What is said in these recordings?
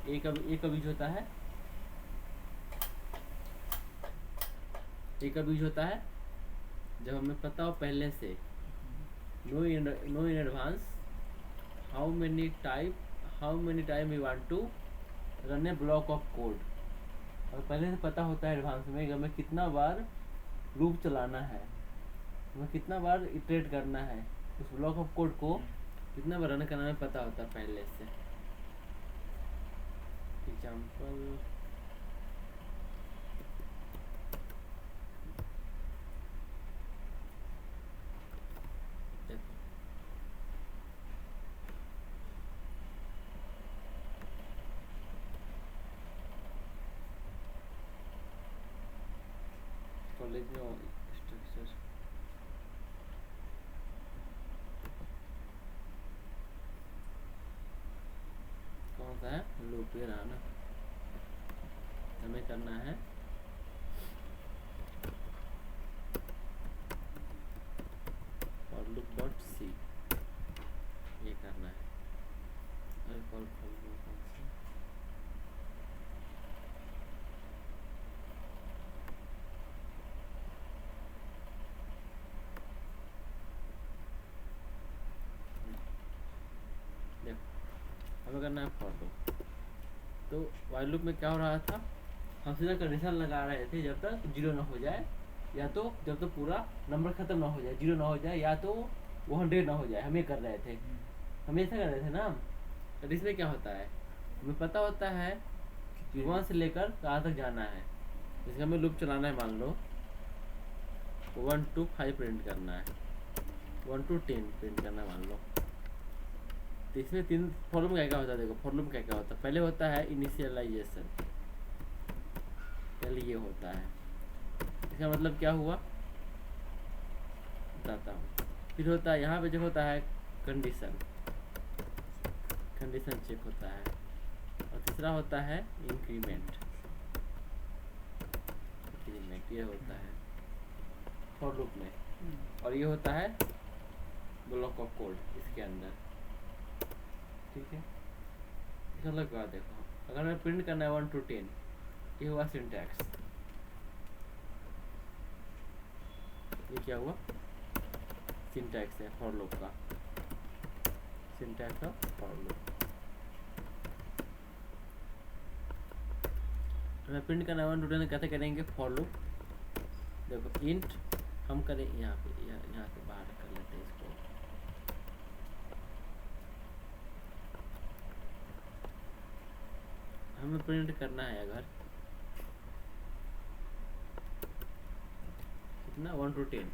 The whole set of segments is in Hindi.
ए का यूज होता है, ए का यूज होता है जब हमें पता हो पहले से, know in advance how many time we want to run a block of code. और पहले से पता होता है एडवांस में कि हमें कितना बार लूप चलाना है, हमें कितना बार इटरेट करना है, उस ब्लॉक ऑफ कोड को कितना बार रन करना हमें पता होता है पहले से। एग्जाम्पल कॉलेज में स्ट्रक्चर कौन सा है, लूप ये रहा ना, हमें करना है for loop dot c, ये करना है। और कॉल हमें करना है फॉर लूप। तो वाइल लूप में क्या हो रहा था, हम सीधा कंडीशन लगा रहे थे जब तक जीरो ना हो जाए, या तो जब तक पूरा नंबर खत्म ना हो जाए, जीरो ना हो जाए, या तो वो 100 ना हो जाए, हम ये कर रहे थे, हम ऐसा कर रहे थे ना। तो इसमें क्या होता है, हमें पता होता है कि 1 से लेकर कहाँ तक जाना है, जैसे हमें लूप चलाना है, मान लो 1 to 5 प्रिंट करना है, 1 to 10 प्रिंट करना है मान लो। तो इसमें 3 फॉर लूप क्या क्या होता है, देखो फॉर लूप क्या क्या होता है। पहले होता है इनिशियलाइजेशन, पहले ये होता है, इसका मतलब क्या हुआ बताता हूँ। फिर होता है यहाँ पे जो होता है कंडीशन चेक होता है, और तीसरा होता है इंक्रीमेंट, ये होता है फॉर लूप में, और ये होता है ब्लॉक ऑफ कोड इसके अंदर, ठीक है। इसका मतलब क्या देखो, अगर हमें प्रिंट करना है 1 to 10, ये हुआ सिंटैक्स, ये क्या हुआ सिंटैक्स है फॉर लूप का, सिंटैक्स ऑफ फॉर लूप। हमें प्रिंट करना है 1 to 10, कैसे करेंगे फॉर लूप, देखो इंट हम करें यहाँ पे बाहर कर लेते हैं इसको, हमें प्रिंट करना है अगर कितना 1 to 10,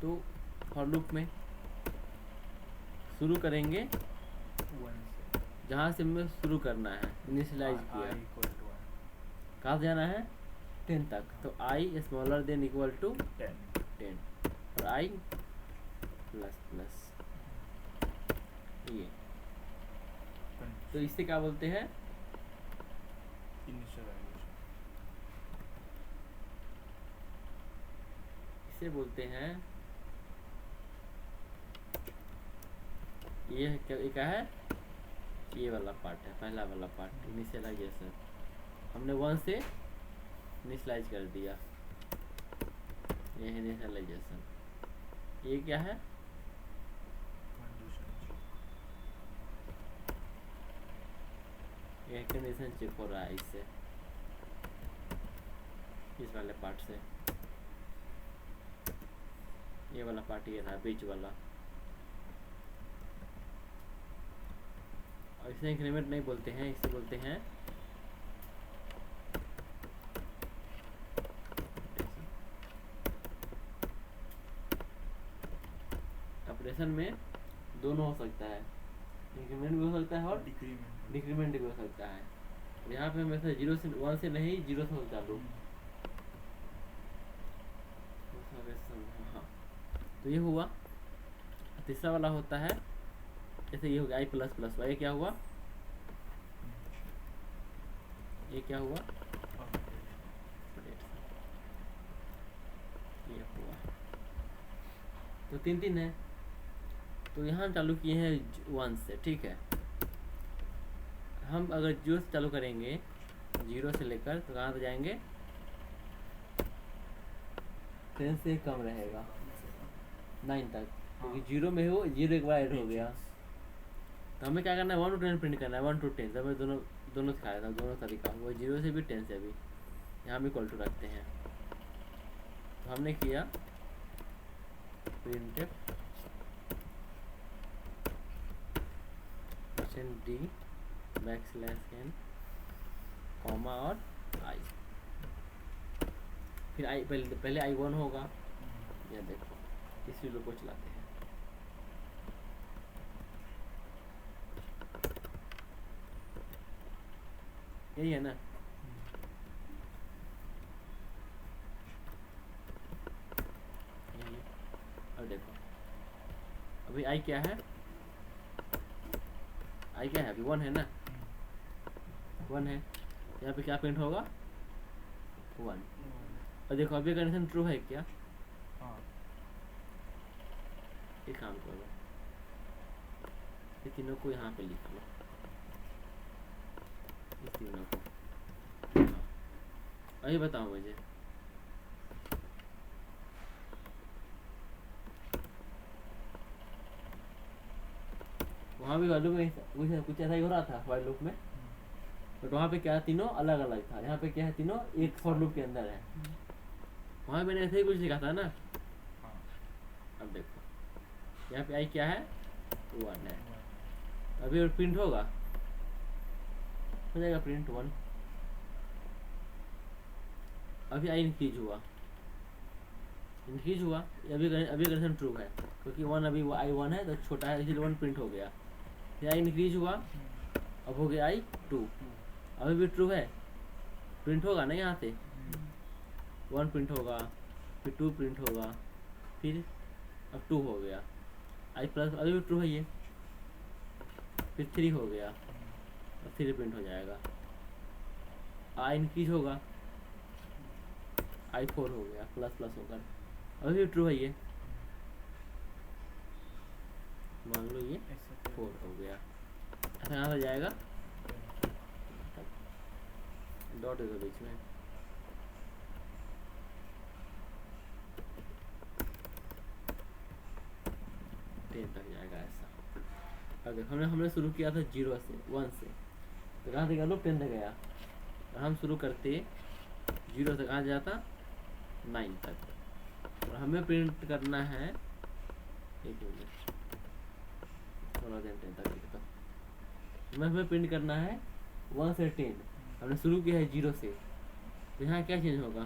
तो फॉर लूप में शुरू करेंगे जहाँ से हमें शुरू करना है, इनिशियलाइज किया, कहाँ से जाना है 10 तक, तो आई स्मॉलर देन इक्वल टू 10 और आई प्लस प्लस, ये तो इससे क्या बोलते हैं इसे बोलते हैं, ये क्या है, ये वाला पार्ट है, पहला वाला पार्ट इनिशियलाइजेशन, हमने 1 से इनिशियलाइज कर दिया, ये है इनिशियलाइजेशन। ये क्या है, ये कंडीशन चेक हो रहा है इससे, इस वाले पार्ट से, ये वाला पार्ट ये था बीच वाला, और इसे इंक्रीमेंट नहीं बोलते हैं, इसे बोलते हैं ऑपरेशन में दोनों हो सकता है, इंक्रीमेंट भी हो सकता है और डिक्रीमेंट भी हो सकता है। और यहाँ पे हमेशा 0 से 1 से नहीं 0 से हो चालू, हाँ। तो ये हुआ, तीसरा वाला होता है जैसे ये हो गया आई प्लस प्लस, ये क्या हुआ, ये क्या हुआ, ये हुआ, तो 3 है। तो यहाँ हम चालू किए हैं 1 से, ठीक है, हम अगर जीरो से चालू करेंगे, जीरो से लेकर तो कहाँ तक जाएंगे, 10 से कम रहेगा 9 तक, क्योंकि जीरो में हो, जीरो एक बार ऐड हो गया। तो हमें क्या करना है, 1 to 10 प्रिंट करना है, 1 to 10। तो हमें दोनों दोनों सिखाया था, दोनों तरीका, वो जीरो से भी 10 से भी। यहाँ भी इक्वल टू रखते हैं। तो हमने किया print %d backslash n comma और i, फिर i पहले i1 होगा। यह देखो इस वीडियो को चलाते हैं। यही है ना, यही है। अब देखो अभी i क्या है, i क्या है, अभी 1 है ना, 1 है। यहाँ पे क्या प्रिंट होगा, 1। और देखो अभी कंडीशन ट्रू है क्या, एक काम करो, ये तीनों को यहाँ पे लिख लो, इस तीनों को। अभी बताओ मुझे, वहाँ भी वाइल लूप में कुछ ऐसा ही हो रहा था वाइल लूप में, बट वहाँ पे क्या तीनों अलग अलग था, यहाँ पे क्या है, तीनों एक फॉर लूप के अंदर है। वहाँ मैंने ऐसे ही कुछ लिखा था ना। अब देखो यहाँ पे आई क्या है, 1 है। अभी प्रिंट होगा, हो जाएगा प्रिंट 1। अभी आई इंक्रीज हुआ, अभी कंडीशन ट्रू है, क्योंकि 1 अभी आई 1 है तो छोटा है, इसलिए 1 प्रिंट हो गया। फिर आई इंक्रीज हुआ, अब हो गया आई 2, अभी भी ट्रू है, प्रिंट होगा ना यहाँ से, 1 प्रिंट होगा, फिर 2 प्रिंट होगा, फिर अब 2 हो गया, आई प्लस अभी भी ट्रू है ये, फिर 3 हो गया, और 3 प्रिंट हो जाएगा। आई इंक्रीज होगा, आई 4 हो गया, प्लस प्लस होकर, अभी भी ट्रू है ये, मान लो ये 4 हो गया। ऐसा यहाँ से जाएगा, डॉट है बीच में, तक जाएगा ऐसा। अब देखो हमने शुरू किया था 0 से 1 से, तो कहाँ से गया, 10 तक गया। और हम शुरू करते 0 से कहाँ जाता, 9 तक। और हमें प्रिंट करना है, एक मिनट, थोड़ा देर 10 तक लिखता हूँ। हमें प्रिंट करना है 1 से 10। हमने शुरू किया है 0 से, तो यहाँ क्या चेंज होगा,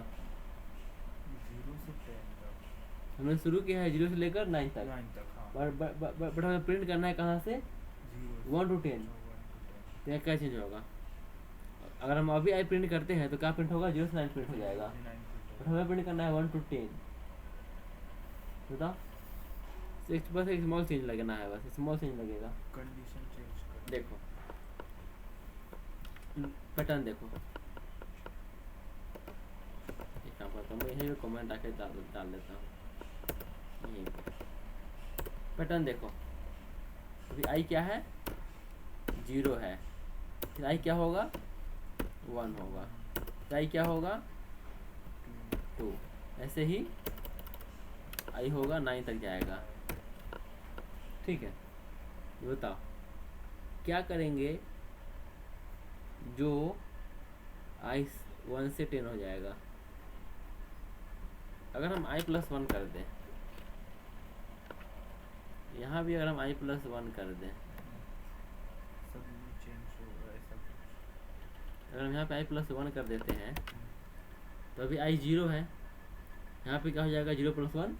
0 से 10 तक हमने शुरू किया है 0 से लेकर 9 तक, 9 तक। हाँ, बट हमें प्रिंट करना है कहाँ से, 1 to 10। तो यहाँ क्या चेंज होगा, अगर हम अभी आई प्रिंट करते हैं तो क्या प्रिंट होगा, 0 से 9 प्रिंट हो जाएगा। बट हमें प्रिंट करना है 1 to 10, बताओ। बस एक स्मॉल चेंज लगना है, बस स्मॉल चेंज लगेगा। कंडीशन चेंज कर, देखो पैटर्न देखो, एक काम करता हूँ मैं, यहीं पे कमेंट आके डाल देता हूँ, यहीं पे पैटर्न देखो। अभी आई क्या है, 0 है, फिर आई क्या होगा, 1 होगा, फिर आई क्या होगा, 2, ऐसे ही आई होगा 9 तक जाएगा। ठीक है, ये बताओ क्या करेंगे जो आई 1 से 10 हो जाएगा। अगर हम i + 1 कर दें, यहाँ भी अगर हम i + 1 कर दें, सब चेंज होगा ऐसा। अगर हम यहाँ पे i + 1 कर देते हैं तो अभी i 0 है, यहाँ पे क्या हो जाएगा, 0 + 1,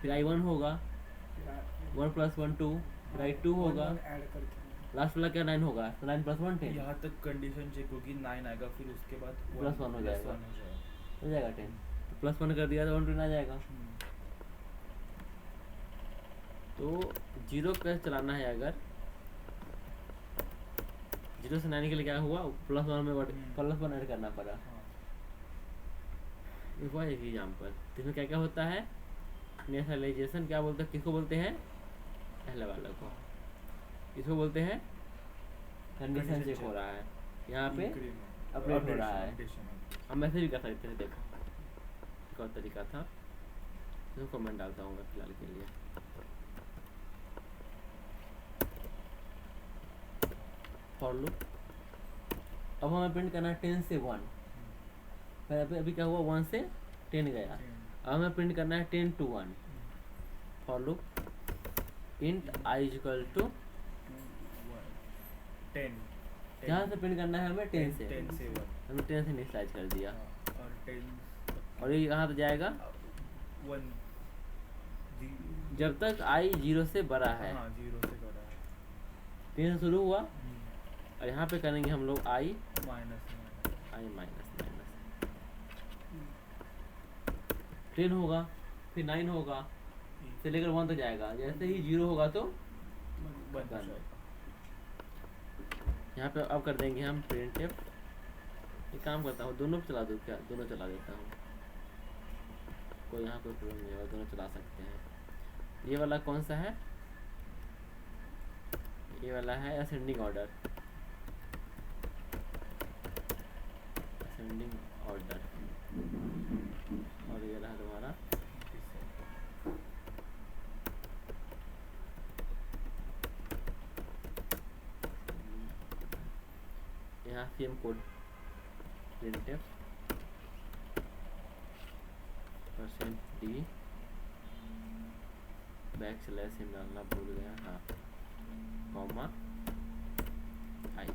फिर i 1 होगा, 1 + 1 2, फिर i 2 होगा, लास्ट वाला क्या 9 होगा, तो 9 + 1 10, यहाँ तक कंडीशन चेक होगी, 9 आएगा, फिर उसके बाद +1 हो जाएगा, हो जाएगा 10। तो +1 कर दिया तो 1 2 आ जाएगा। तो 0 कैसे चलाना है, अगर 0 से 9 के लिए क्या हुआ, +1 में +1 ऐड करना पड़ा। हुआ एक एग्जाम्पल, इसमें क्या क्या होता है, इनिशियलाइजेशन क्या बोलते हैं, किसको बोलते हैं, पहले वाले को, किसको बोलते हैं, कंडीशन Condition चेक हो check. रहा है, यहाँ पे Increment. अपडेट हो रहा है। Updation. हम ऐसे भी कर सकते थे, देखो एक और तरीका था, इसमें कमेंट डालता हूँ मैं फिलहाल के लिए। फॉर लूप, अब हमें प्रिंट करना है 10 से 1, पहले अभी क्या हुआ 1 से 10 गया, अब हमें प्रिंट करना है 10 to 1। For loop int i equal to, 10. जहाँ से प्रिंट करना है हमें 10 से, 10 से 1. हमने 10 से इनिशियलाइज कर दिया, और 10 और ये कहाँ तक जाएगा 1 जब तक आई 0 से बड़ा है। हाँ 0 से बड़ा है. 3 से शुरू हुआ, और यहाँ पे करेंगे हम लोग आई माइनस माइनस 10 होगा, फिर 9 होगा, से लेकर 1 तक जाएगा, जैसे ही 0 होगा तो बन. यहाँ पे अब कर देंगे हम प्रिंट एफ। एक काम करता हूँ, दोनों पे चला दूँ क्या, दोनों चला देता हूँ, कोई यहाँ कोई प्रॉब्लम नहीं होगा, दोनों चला सकते हैं। ये वाला कौन सा है, ये वाला है असेंडिंग ऑर्डर, असेंडिंग ऑर्डर, और ये रहा तुम्हारा यहाँ same code printf %d backslash डालना भूल गया, हाँ, कॉमा आई।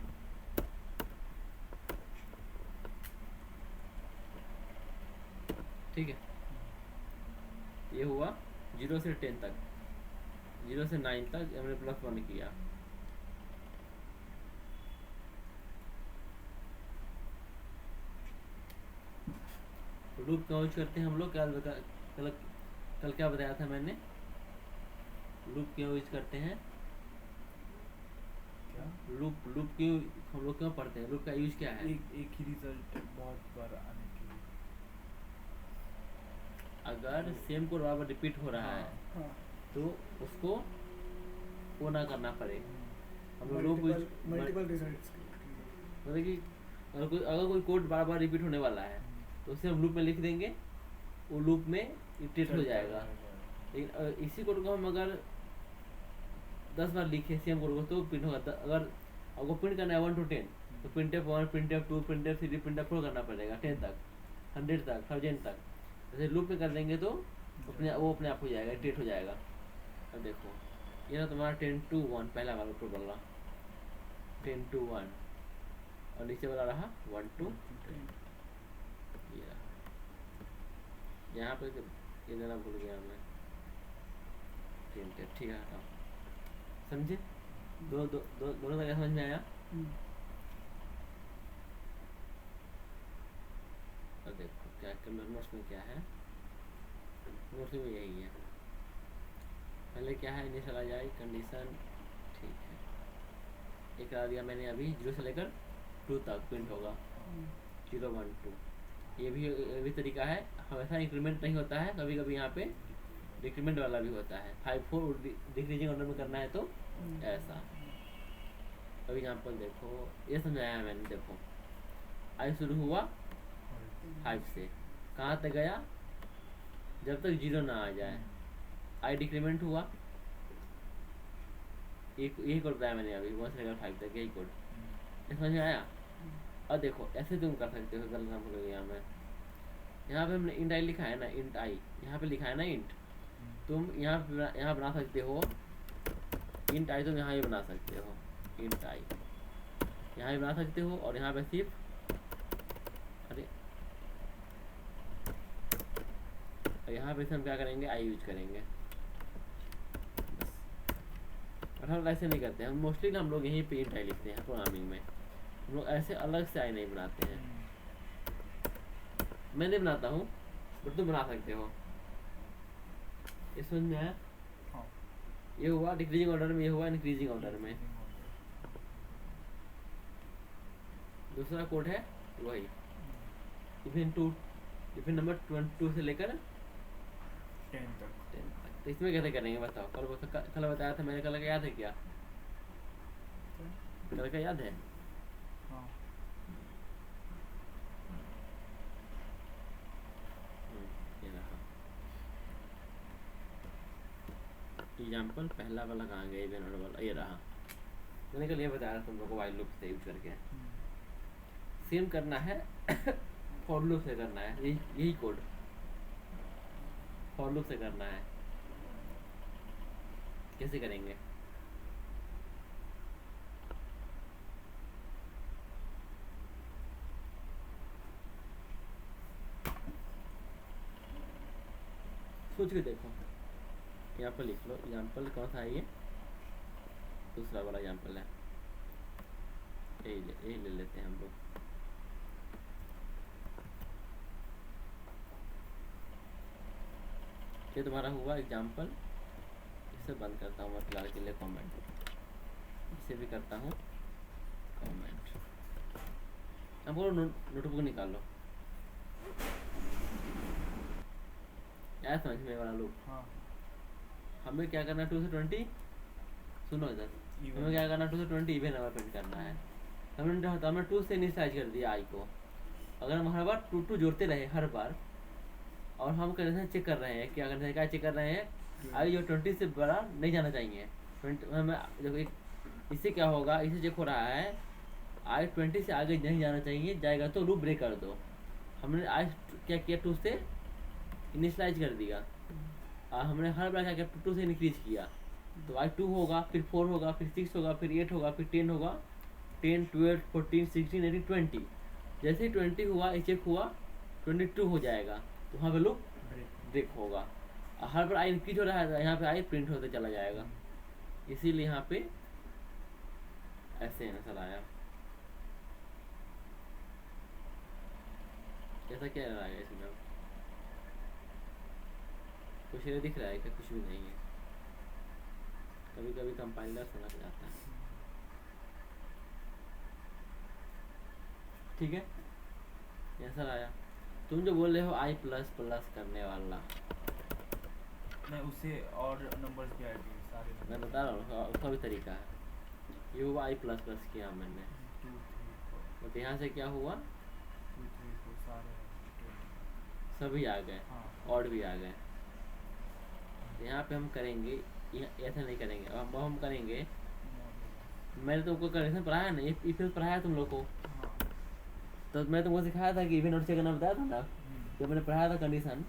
ठीक है, ये हुआ 0 से 10 तक, 0 से 9 तक हमने +1 किया। लूप का यूज करते हैं हम लोग, कल क्या बताया था मैंने, लूप क्यों यूज करते हैं, क्या? लूप क्यों हम लोग क्यों पढ़ते हैं, लूप का यूज क्या है। एक ही रिजल्ट बहुत बार आने के लिए. अगर सेम कोड बार रिपीट हो रहा है हाँ. तो उसको वो ना करना पड़े, हम लोग लूप मल्टीपल रिजल्ट्स मतलब कि अगर कोई कोड बार बार रिपीट होने वाला है तो उसे हम लूप में लिख देंगे, वो लूप में इटरेट हो जाएगा। लेकिन इसी कोड को हम अगर 10 बार लिखे सेम कोड को तो प्रिंट होगा। अगर आपको प्रिंट करना है 1 to 10 तो printf 1, printf 2, printf 3, printf 4 करना पड़ेगा 10 तक, 100 तक, 1000 तक। जैसे लूप में कर देंगे तो वो अपने आप हो जाएगा, इटरेट हो जाएगा। अब देखो ये ना तुम्हारा 10 to 1 पहला वाला कोड बोल रहा, 10 to 1, और नीचे वाला रहा 1 to 10। यहाँ पे ये देना भूल गया मैं, ठीक है, हटाओ, समझे, दोनों का समझ में आया। और देखो क्या नोट्स में क्या है, नोट्स में यही है, पहले क्या है इनिशियलाइज कंडीशन, ठीक है, एक करा दिया मैंने अभी 0 से लेकर 2 तक प्रिंट होगा, 0 1 2। ये भी तरीका है, हमेशा इंक्रीमेंट नहीं होता है, कभी कभी यहाँ पे डिक्रीमेंट वाला भी होता है। 5 4 डिक्रीजिंग ऑर्डर में करना है तो ऐसा। अभी एग्जाम्पल देखो, ये समझाया है मैंने, देखो आई शुरू हुआ 5 से, कहाँ तक गया जब तक 0 ना आ जाए, आई डिक्रीमेंट हुआ, यही कोड बताया मैंने अभी 1 से लेकर 5 तक, यही कोड, समझ में आया। और देखो ऐसे तुम कर सकते हो, गलत नाम भूल गया मैं, यहाँ पे हमने इंट आई लिखा है ना, इंट आई यहाँ पे लिखा है ना इंट, तुम यहाँ बना सकते हो इंट आई, तुम यहाँ ही बना सकते हो इंट आई, यहाँ भी बना सकते हो, और यहाँ पे सिर्फ अरे यहाँ पे हम क्या करेंगे, आई यूज करेंगे बस। और हम ऐसे नहीं करते हैं, हम मोस्टली हम लोग यहीं पे इंट आई लिखते हैं प्रोग्रामिंग में, हम लोग ऐसे अलग से आई नहीं बनाते हैं। मैं नहीं बनाता हूँ बट तुम बना सकते हो, इस समझ में आया। हाँ. ये हुआ डिक्रीजिंग ऑर्डर में, ये हुआ इंक्रीजिंग ऑर्डर में। दूसरा कोड है वही इवन नंबर 22 से लेकर 10 तक. तो इसमें कैसे करेंगे बताओ, कल बताया था मैंने, कल याद है क्या, कल का याद है? हाँ ये रहा एग्जाम्पल। पहला वाला कहाँ गया? इवन ऑर्डर वाला ये रहा। मैंने कल ये बताया तुम लोग को वाइल लूप से यूज करके सेम करना है। फॉर लूप से करना है, यही कोड फॉर लूप से करना है। कैसे करेंगे? सोच के देखो। यहाँ पर लिख लो एग्जाम्पल कौन सा है ये? दूसरा वाला एग्जाम्पल है, यही ले लेते हैं हम लोग। ये तुम्हारा हुआ एग्जाम्पल। इसे बंद करता हूँ मैं फिलहाल के लिए कमेंट। इसे भी करता हूँ कमेंट। अब बोलो नोटबुक निकालो। यार समझ में वाला लोग, हाँ हमें क्या करना है 2 से 20। सुनो इधर, Even. हमें क्या करना है 2 से 20 इवन नंबर प्रिंट करना है। हमने 2 से इनिशियलाइज कर दिया आई को। अगर हम हर बार 2 जोड़ते रहे हर बार, और हम कंडीशन चेक कर रहे हैं, क्या कंडीशन क्या चेक कर रहे हैं? आई जो 20 से बड़ा नहीं जाना चाहिए। 20 हमें देखो इससे क्या होगा, इससे चेक हो रहा है आई 20 से आगे नहीं जाना चाहिए, जाएगा तो लूप ब्रेक कर दो। हमने आई क्या किया 2 से इनिशियलाइज कर दिया, और हमने हर बार क्या किया 2 से इंक्रीज किया। तो आई 2 होगा, फिर 4 होगा, फिर 6 होगा, फिर 8 होगा, फिर 10 होगा। 10 12 14 16 18 20। जैसे ही 20 हुआ ये चेक हुआ 22 हो जाएगा, तो वहाँ पे लूप ब्रेक होगा। और हर बार आई इंक्रीज हो रहा है, यहाँ पे आई प्रिंट होते चला जाएगा। इसीलिए यहाँ पे ऐसे आंसर आया। ऐसा क्या रहा है इसमें? कुछ ये दिख रहा है क्या? कुछ भी नहीं है। कभी कभी कंपाइलर समझ जाता है। ठीक है, आंसर आया। तुम जो बोल रहे हो आई प्लस प्लस करने वाला, नहीं उससे और नंबर्स भी ऐड किए सारे मैं बता रहा हूँ उसका भी तरीका है। ये हुआ आई प्लस प्लस किया मैंने, 2 3 4 बट यहाँ से क्या हुआ 2 3 4 सारे सभी आ गए, हाँ और भी आ गए। तो यहाँ पे हम करेंगे, ऐसा नहीं करेंगे। अब हम करेंगे, मॉड्यूलस। मैंने तुमको कंडीशन पढ़ाया ना, ये इफ पढ़ाया तुम लोग को। हाँ तो मैं तुमको सिखाया था कि इवन और चेक करना बताया था ना, जब मैंने पढ़ाया था कंडीशन,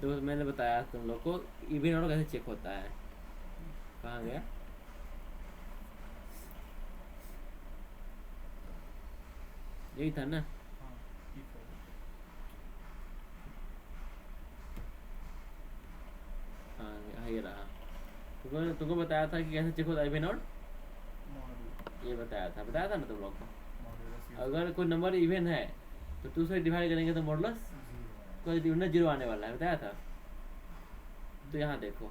तो मैंने बताया तुम लोग को इवन और कैसे चेक होता है। कहाँ गया? यही था ना। हाँ if है। हाँ ये रहा। तुमको बताया था कि कैसे चेक होता है इवन और, मॉड्यूल ये बताया था ना तुम लोग को। मॉड्यूलस अगर कोई नंबर इवन है तो 2 से डिवाइड करेंगे तो मॉडुलस कोई 0 आने वाला है, बताया था। तो यहाँ देखो,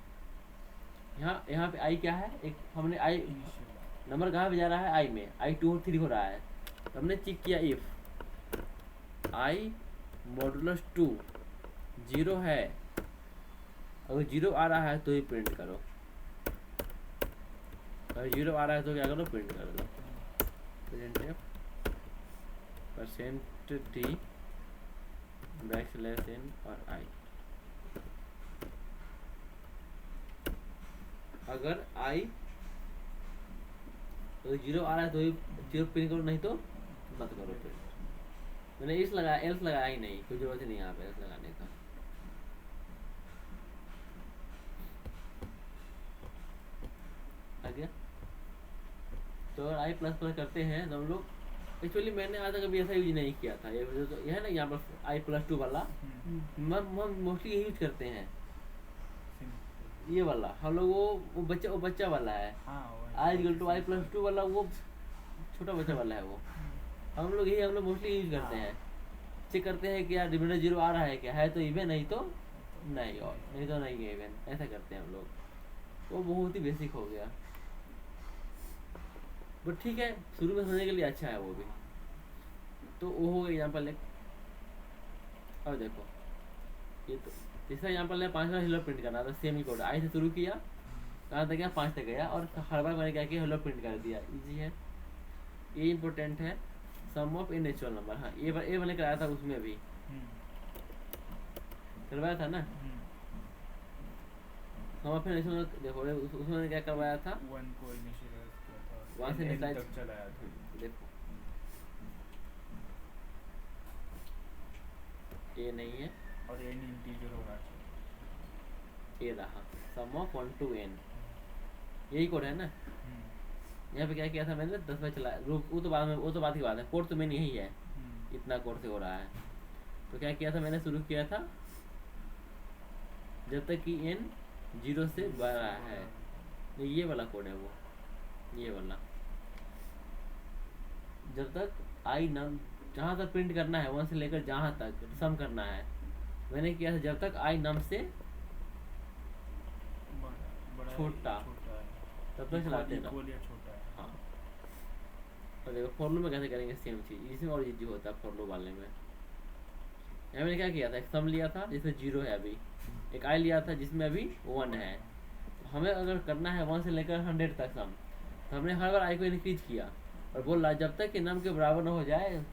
यहाँ पे आई क्या है, एक हमने आई इनिशियल नंबर कहाँ पे जा रहा है, आई में। आई 2 और 3 हो रहा है, तो हमने चेक किया इफ आई मॉडुलस 2 0 है। अगर 0 आ रहा है तो ही प्रिंट करो, अगर 0 आ रहा है तो क्या करो, प्रिंट कर दो। परसेंट टी बैकस्लैश एन और आई। अगर आई तो 0 आ रहा है तो ही 0 प्रिंट करो, नहीं तो मत करो प्रिंट। मैंने इस लगाया, एल्स लगाया ही नहीं, कोई जरूरत ही नहीं यहाँ पे एल्स लगाने का। आ गया। तो अगर आई प्लस प्लस करते हैं तो हम लोग, एक्चुअली मैंने आज तक कभी ऐसा यूज नहीं किया था। ये जो ये है ना यहाँ पर आई प्लस 2 वाला, हम मोस्टली ये यूज करते हैं। ये वाला हम लोग वो बच्चा वाला है, आई इक्वल टू आई प्लस 2 वाला, वो छोटा बच्चा वाला है वो। हम लोग मोस्टली यूज करते हैं। चेक करते हैं कि यार डिविडेंड 0 आ रहा है क्या, है तो इवन, नहीं तो नहीं, और नहीं तो नहीं है इवन, ऐसा करते हैं हम लोग। वो बहुत ही बेसिक हो गया, बट ठीक है, शुरू में समझने के लिए अच्छा है वो भी। तो वो हो गया एग्जाम्पल एक। और देखो ये तो तीसरा एग्जाम्पल है, 5वां हेलो प्रिंट करना था, सेम ही कोड आई से शुरू किया, कहाँ तक गया 5 तक गया, और हर बार मैंने क्या किया हेलो प्रिंट कर दिया, इजी है। ये इम्पोर्टेंट है, sum of a natural number. हाँ ये मैंने कराया था उसमें भी, करवाया था ना। सम ऑफ ए नेचुरल, देखो उसमें मैंने क्या करवाया था, 1 को इनिशियलाइज किया था, वहाँ से n इनिशियलाइज तक चलाया था। देखो ये नहीं है, और n इंटीजर होना चाहिए। ये रहा सम ऑफ 1 to n, यही कोड है ना। यहाँ पे क्या किया था मैंने, 10 बार चला, वो तो बाद में, वो तो बात की बात है, कोड तो मेन यही है, इतना कोड से हो रहा है। तो क्या किया था मैंने, शुरू किया था जब तक कि n 0 से बड़ा है, ये वाला कोड है वो, ये वाला, जब तक आई नम, जहाँ तक प्रिंट करना है 1 से लेकर जहाँ तक सम करना है, मैंने किया था जब तक आई नम से बड़ा छोटा, है, तब तक चलाते रहो। इक्वल या छोटा है। हाँ, और देखो फॉर लूप में कैसे करेंगे, सेम चीज इसमें और इजी होता है फॉर लूप वाले में। यहाँ मैंने क्या किया था, एक सम लिया था जिसमें 0 है अभी, एक आई लिया था जिसमें अभी 1 है। हमें अगर करना है 1 से लेकर 100 तक सम, तो हमने हर बार आई को इंक्रीज किया और बोल रहा जब तक कि नम के बराबर ना हो जाए,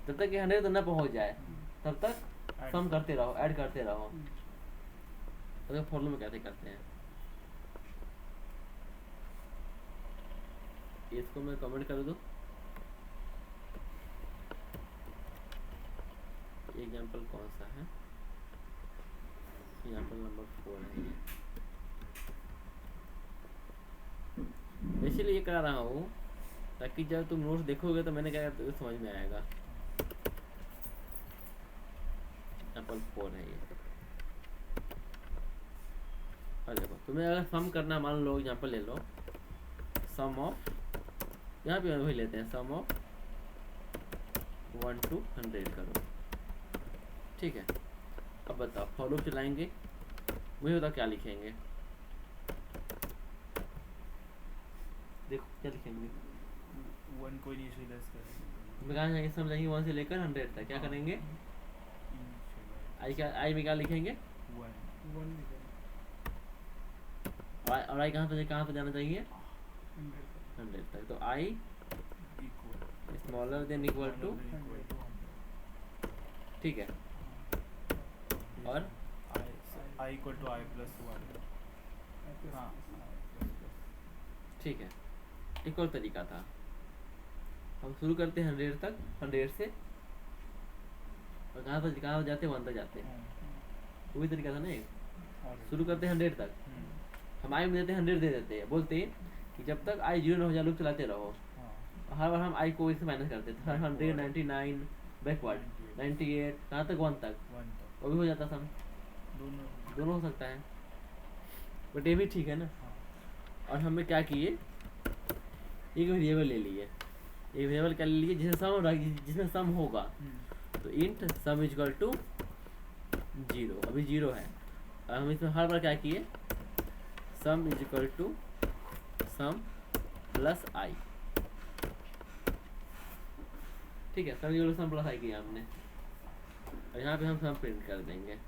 जब तक कि 100 तो न पहुँच जाए, तब तक सम करते रहो, ऐड करते रहो। तो फॉर लूप में कैसे करते हैं, इसको मैं कमेंट कर दूँ, एग्जाम्पल कौन सा है, एग्जाम्पल नंबर 4 है ये। इसीलिए ये करा रहा हूँ ताकि जब तुम नोट्स देखोगे तो मैंने क्या तो समझ में आएगा। एग्जाम्पल 4 है ये। और देखो तुम्हें अगर सम करना, मान लो एग्जाम्पल ले लो, सम ऑफ, यहाँ पे वही लेते हैं, सम ऑफ 1 to 100 करो, ठीक है। अब बताओ फॉर लूप चलाएंगे, मुझे बताओ क्या लिखेंगे, देखो क्या लिखेंगे, 1 को इनिशियलाइज करेंगे। मैं कहाँ जाएंगे, समझाएंगे 1 से लेकर 100 तक क्या करेंगे, आई क्या, आई में क्या लिखेंगे, 1 और आई कहाँ पे जाना चाहिए, 100 तक। तो I equal smaller than equal to, ठीक है, और I equal to I plus 1। हाँ, ठीक है, एक और तरीका था, हम शुरू करते हैं 100 तक, 100 से, और कहाँ जाते हैं 1 तक जाते हैं, वही तरीका था ना एक। शुरू करते हैं 100 तक, हम आई में देते हैं 100 दे देते हैं, बोलते हैं कि जब तक आई 0 ना हो जाए लूप चलाते रहो। हर बार हम आई को इससे माइनस करते थे, 100, 99 बैकवर्ड, 98 कहाँ तक, 1 तक, वो भी हो जाता सम, दोनों हो सकता है, बट ये भी ठीक है ना। और हमें क्या किए, एक वेरिएबल ले लिए, एक वेरिएबल क्या ले लिए जिसमें सम होगा, तो int sum is equal to 0, अभी 0 है, और हम इसमें हर बार क्या किए, sum is equal to sum plus I, ठीक है, sum equal to sum plus I किया हमने, और यहाँ पे हम सम प्रिंट कर देंगे,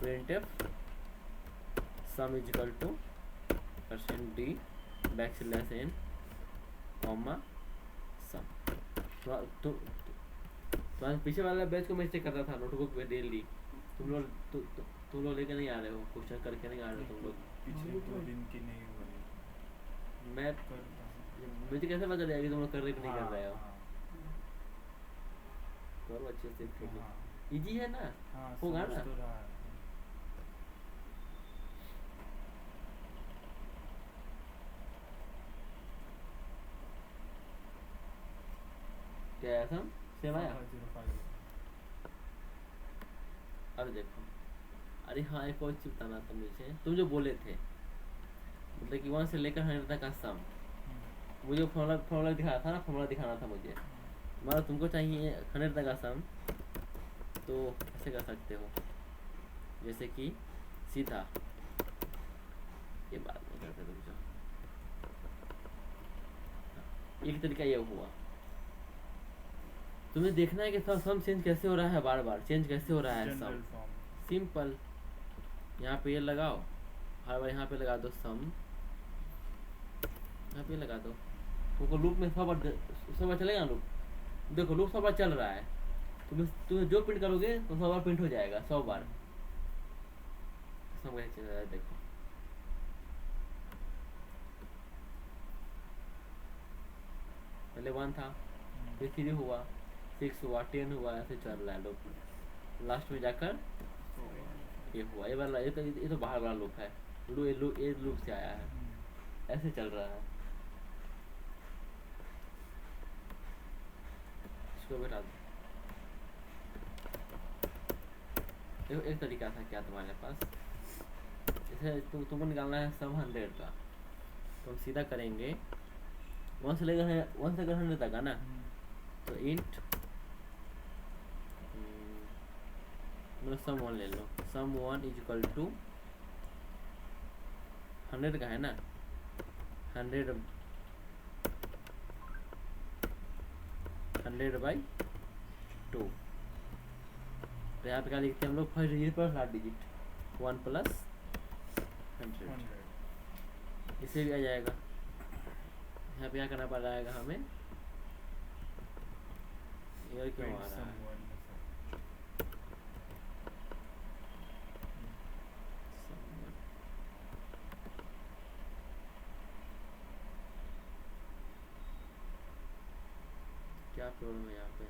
printf sum is equal to %d \n comma sum. तो पीछे वाला बैच को मैं चेक करता था नोटबुक पे डेली, तुम लोग लेके नहीं आ रहे हो, क्वेश्चन करके नहीं आ रहे हो तुम लोग, पिछले 2 दिन की नहीं हुई। मैं मुझे कैसे पता चलेगा कि तुम लोग कर रहे कि नहीं कर रहे हो, करो अच्छे से, इजी है ना, होगा ना। तो रहा है। क्या है सम सेम आया, 505। अरे देखो, अरे हाँ एक और चीज बताना था मुझे, तुम जो बोले थे मतलब कि 1 से लेकर 100 तक का सम, मुझे फॉर्मूला दिखाना था ना, फॉर्मूला दिखाना था मुझे, मतलब तुमको चाहिए 100 तक का सम, तो ऐसे कर सकते हो, जैसे कि सीधा ये बात नहीं करते तुम जो, एक तरीका ये हुआ, तुम्हें देखना है कि सम चेंज कैसे हो रहा है, बार बार चेंज कैसे हो रहा है सम, सिंपल, यहाँ पे ये लगाओ, हर बार यहाँ पे लगा दो सम यहाँ पे लगा दो, तुमको लूप में 100 बार चलेगा लूप। देखो लूप 100 बार चल रहा है, तुम्हें जो प्रिंट करोगे तो 100 बार प्रिंट हो जाएगा, 100 बार। सब चल रहा है देखो। पहले 1 था, फिर 3 हुआ, 6 हुआ, 10 हुआ, ऐसे चल रहा है लूप। लास्ट में जाकर ये हुआ, ये वाला ये तो बाहर वाला लूप है, ये लूप से आया है, ऐसे चल रहा है। इसको बैठा दो। देखो एक तरीका था क्या तुम्हारे पास, जैसे तुमको निकालना है सम 100 का, तो हम सीधा करेंगे 1 से लेकर 100 तक है ना, तो इंट मतलब सम 1 ले लो, सम 1 इज इक्वल टू 100 का है ना, 100 बाई 2। तो यहाँ पे क्या लिखते हैं हम लोग, फर्स्ट डिजिट पर लास्ट डिजिट 1 प्लस 100, इसे भी आ जाएगा। यहाँ पे क्या करना पड़ जाएगा हमें, एरर क्यों आ रहा है, क्या प्रॉब्लम है यहाँ पे।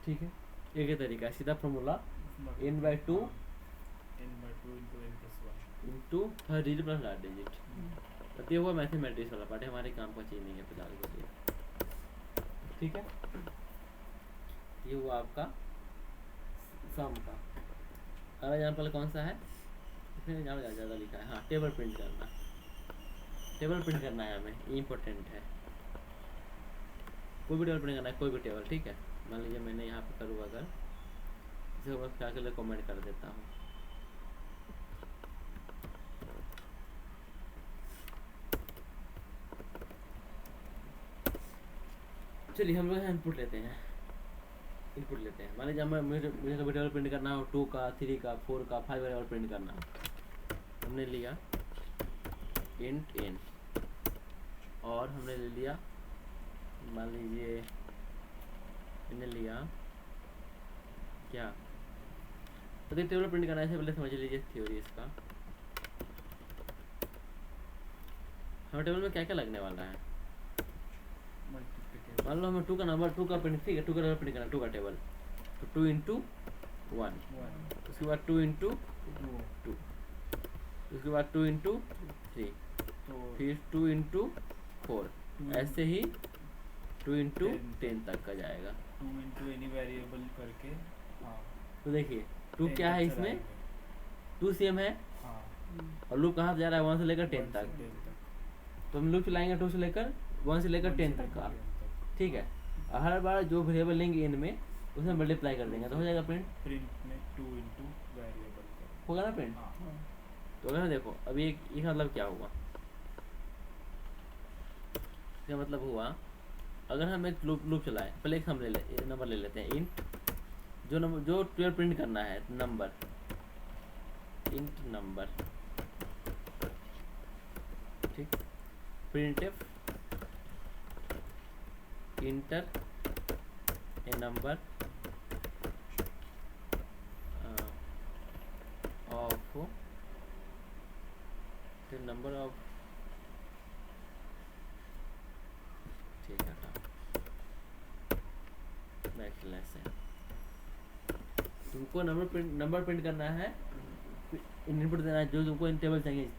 ठीक है, एक ही तरीका है, सीधा formula n/2 into n plus 1 into third digit plus last digit. तो ये हुआ मैथमेटिक्स वाला पार्ट है, हमारे काम का चीज़ नहीं है फिलहाल के लिए। ठीक है, ये हुआ आपका सम का। अगला एग्जाम्पल कौन सा है, इसमें ज़्यादा लिखा है, हाँ टेबल प्रिंट करना, टेबल प्रिंट करना है हमें, ये इम्पोर्टेंट है। कोई भी टेबल प्रिंट करना है, कोई भी टेबल, ठीक है। मान लीजिए मैंने यहाँ पे करूँ अगर, इसे मैं क्या के लिए कमेंट कर देता हूँ, चलिए हम लोग इनपुट लेते हैं, मान लीजिए मुझे टेबल प्रिंट करना हो 2 का, 3 का, 4 का, 5 का टेबल प्रिंट करना। हमने लिया इंट n और हमने ले लिया, मान लीजिए मैंने लिया क्या, तो देखिए टेबल प्रिंट करना है, पहले समझ लीजिए थ्योरी इसका। हमें टेबल में क्या क्या लगने वाला है, मान लो हमें 2 का नंबर, 2 का प्रिंट, ठीक है 2 का टेबल प्रिंट करना, 2 का टेबल, तो 2 इंटू 1, उसके बाद 2 इंटू 2, उसके बाद 2 इंटू 3, फिर 2 इंटू 4, ऐसे ही 2 इंटू 10 तक का जाएगा। 2 इंटू एनी वेरिएबल करके, हाँ तो देखिए 2 क्या है इसमें, 2 सेम है, हाँ, और लूप कहाँ से जा रहा है, 1 से लेकर 10 तक। तो हम लूप चलाएंगे 2 से लेकर 1 से लेकर 10 तक का, ठीक है। हर बार जो वेरिएबल लेंगे इन में, उसमें मल्टीप्लाई कर देंगे तो हो जाएगा प्रिंट में 2 इंटू वेरिएबल होगा ना प्रिंट। हाँ। तो अगर देखो अभी एक मतलब क्या हुआ, इसका मतलब हुआ अगर हम एक लूप चलाएं, पहले एक हम नंबर ले लेते हैं, इंट जो 12 प्रिंट करना है नंबर, इंट नंबर, ठीक, printf inter A number of the number of, ठीक है बैकस्लैश है, तुमको नंबर प्रिंट करना है, इनपुट देना है जो तुमको इन टेबल चाहिए,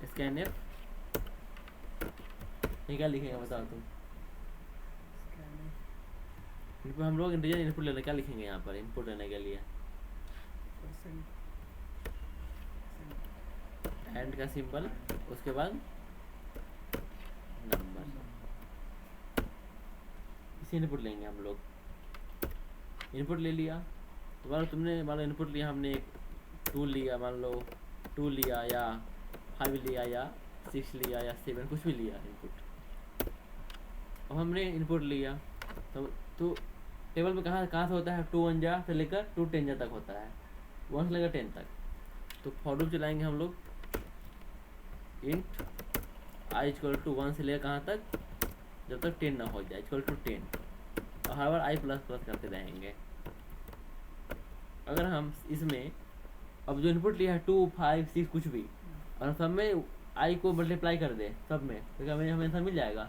स्कैनफ ये क्या लिखेंगे बताओ तुम। स्कैनिंग इन पर हम लोग इंटीजर इनपुट लेने क्या लिखेंगे यहाँ पर इनपुट लेने के लिए परसेंट एंड का सिंबल, उसके बाद नंबर, इसे इनपुट लेंगे हम लोग। इनपुट ले लिया तो मान लो इनपुट लिया हमने, 2 लिया, मान लो 2 लिया या 5 लिया या 6 लिया या 7, कुछ भी लिया इनपुट। अब हमने इनपुट लिया तो टेबल में कहाँ कहाँ से होता है, 2 1 जा से लेकर 2 10 जा तक होता है, 1 से लेकर 10 तक। तो फॉर लूप चलाएंगे हम लोग, इंट i इक्वल टू 1 से लेकर कहाँ तक, जब तक 10 ना हो जाए, इक्वल टू 10, और हर बार i प्लस प्लस करते रहेंगे। अगर हम इसमें अब जो इनपुट लिया है 2 5 6 कुछ भी, और सब में i को मल्टीप्लाई कर दे सब में, तो क्या हमें आंसर मिल जाएगा।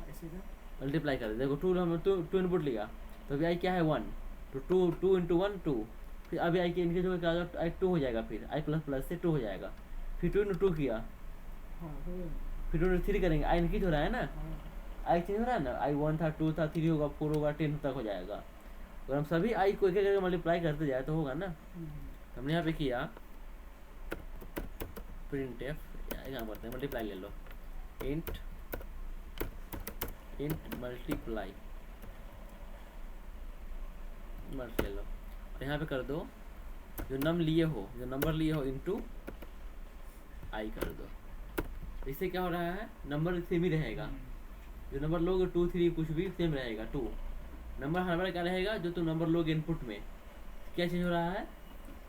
ऐसे ना मल्टीप्लाई कर दे, देखो 2 हम 2 इनपुट लिया तो अभी i क्या है 1, तो 2 इंटू 1 2, फिर अभी i के इनके जो क्या i 2 हो जाएगा, फिर i प्लस प्लस से 2 हो जाएगा, फिर 2 इंटू 2 किया, हाँ हो गया। फिर 2 इंटू 3 करेंगे, i इंक्रीज हो रहा है ना, हाँ i चेंज हो रहा है ना, i 1 था 2 था 3 होगा 4 होगा 10 तक हो जाएगा। अगर हम सभी i को एक एक करके मल्टीप्लाई करते जाए तो होगा ना। हमने यहाँ पे किया प्रिंट एफ, यहाँ करते हैं मल्टीप्लाई ले लो, इंट मल्टीप्लाई ले लो, और यहाँ पे कर दो जो नंबर लिए हो इनटू आई कर दो। इससे क्या हो रहा है, नंबर सेम ही रहेगा, जो नंबर लोगे 2 3 कुछ भी सेम रहेगा। 2 नंबर हर बार क्या रहेगा, जो तुम नंबर लोगे इनपुट में क्या चेंज हो रहा है,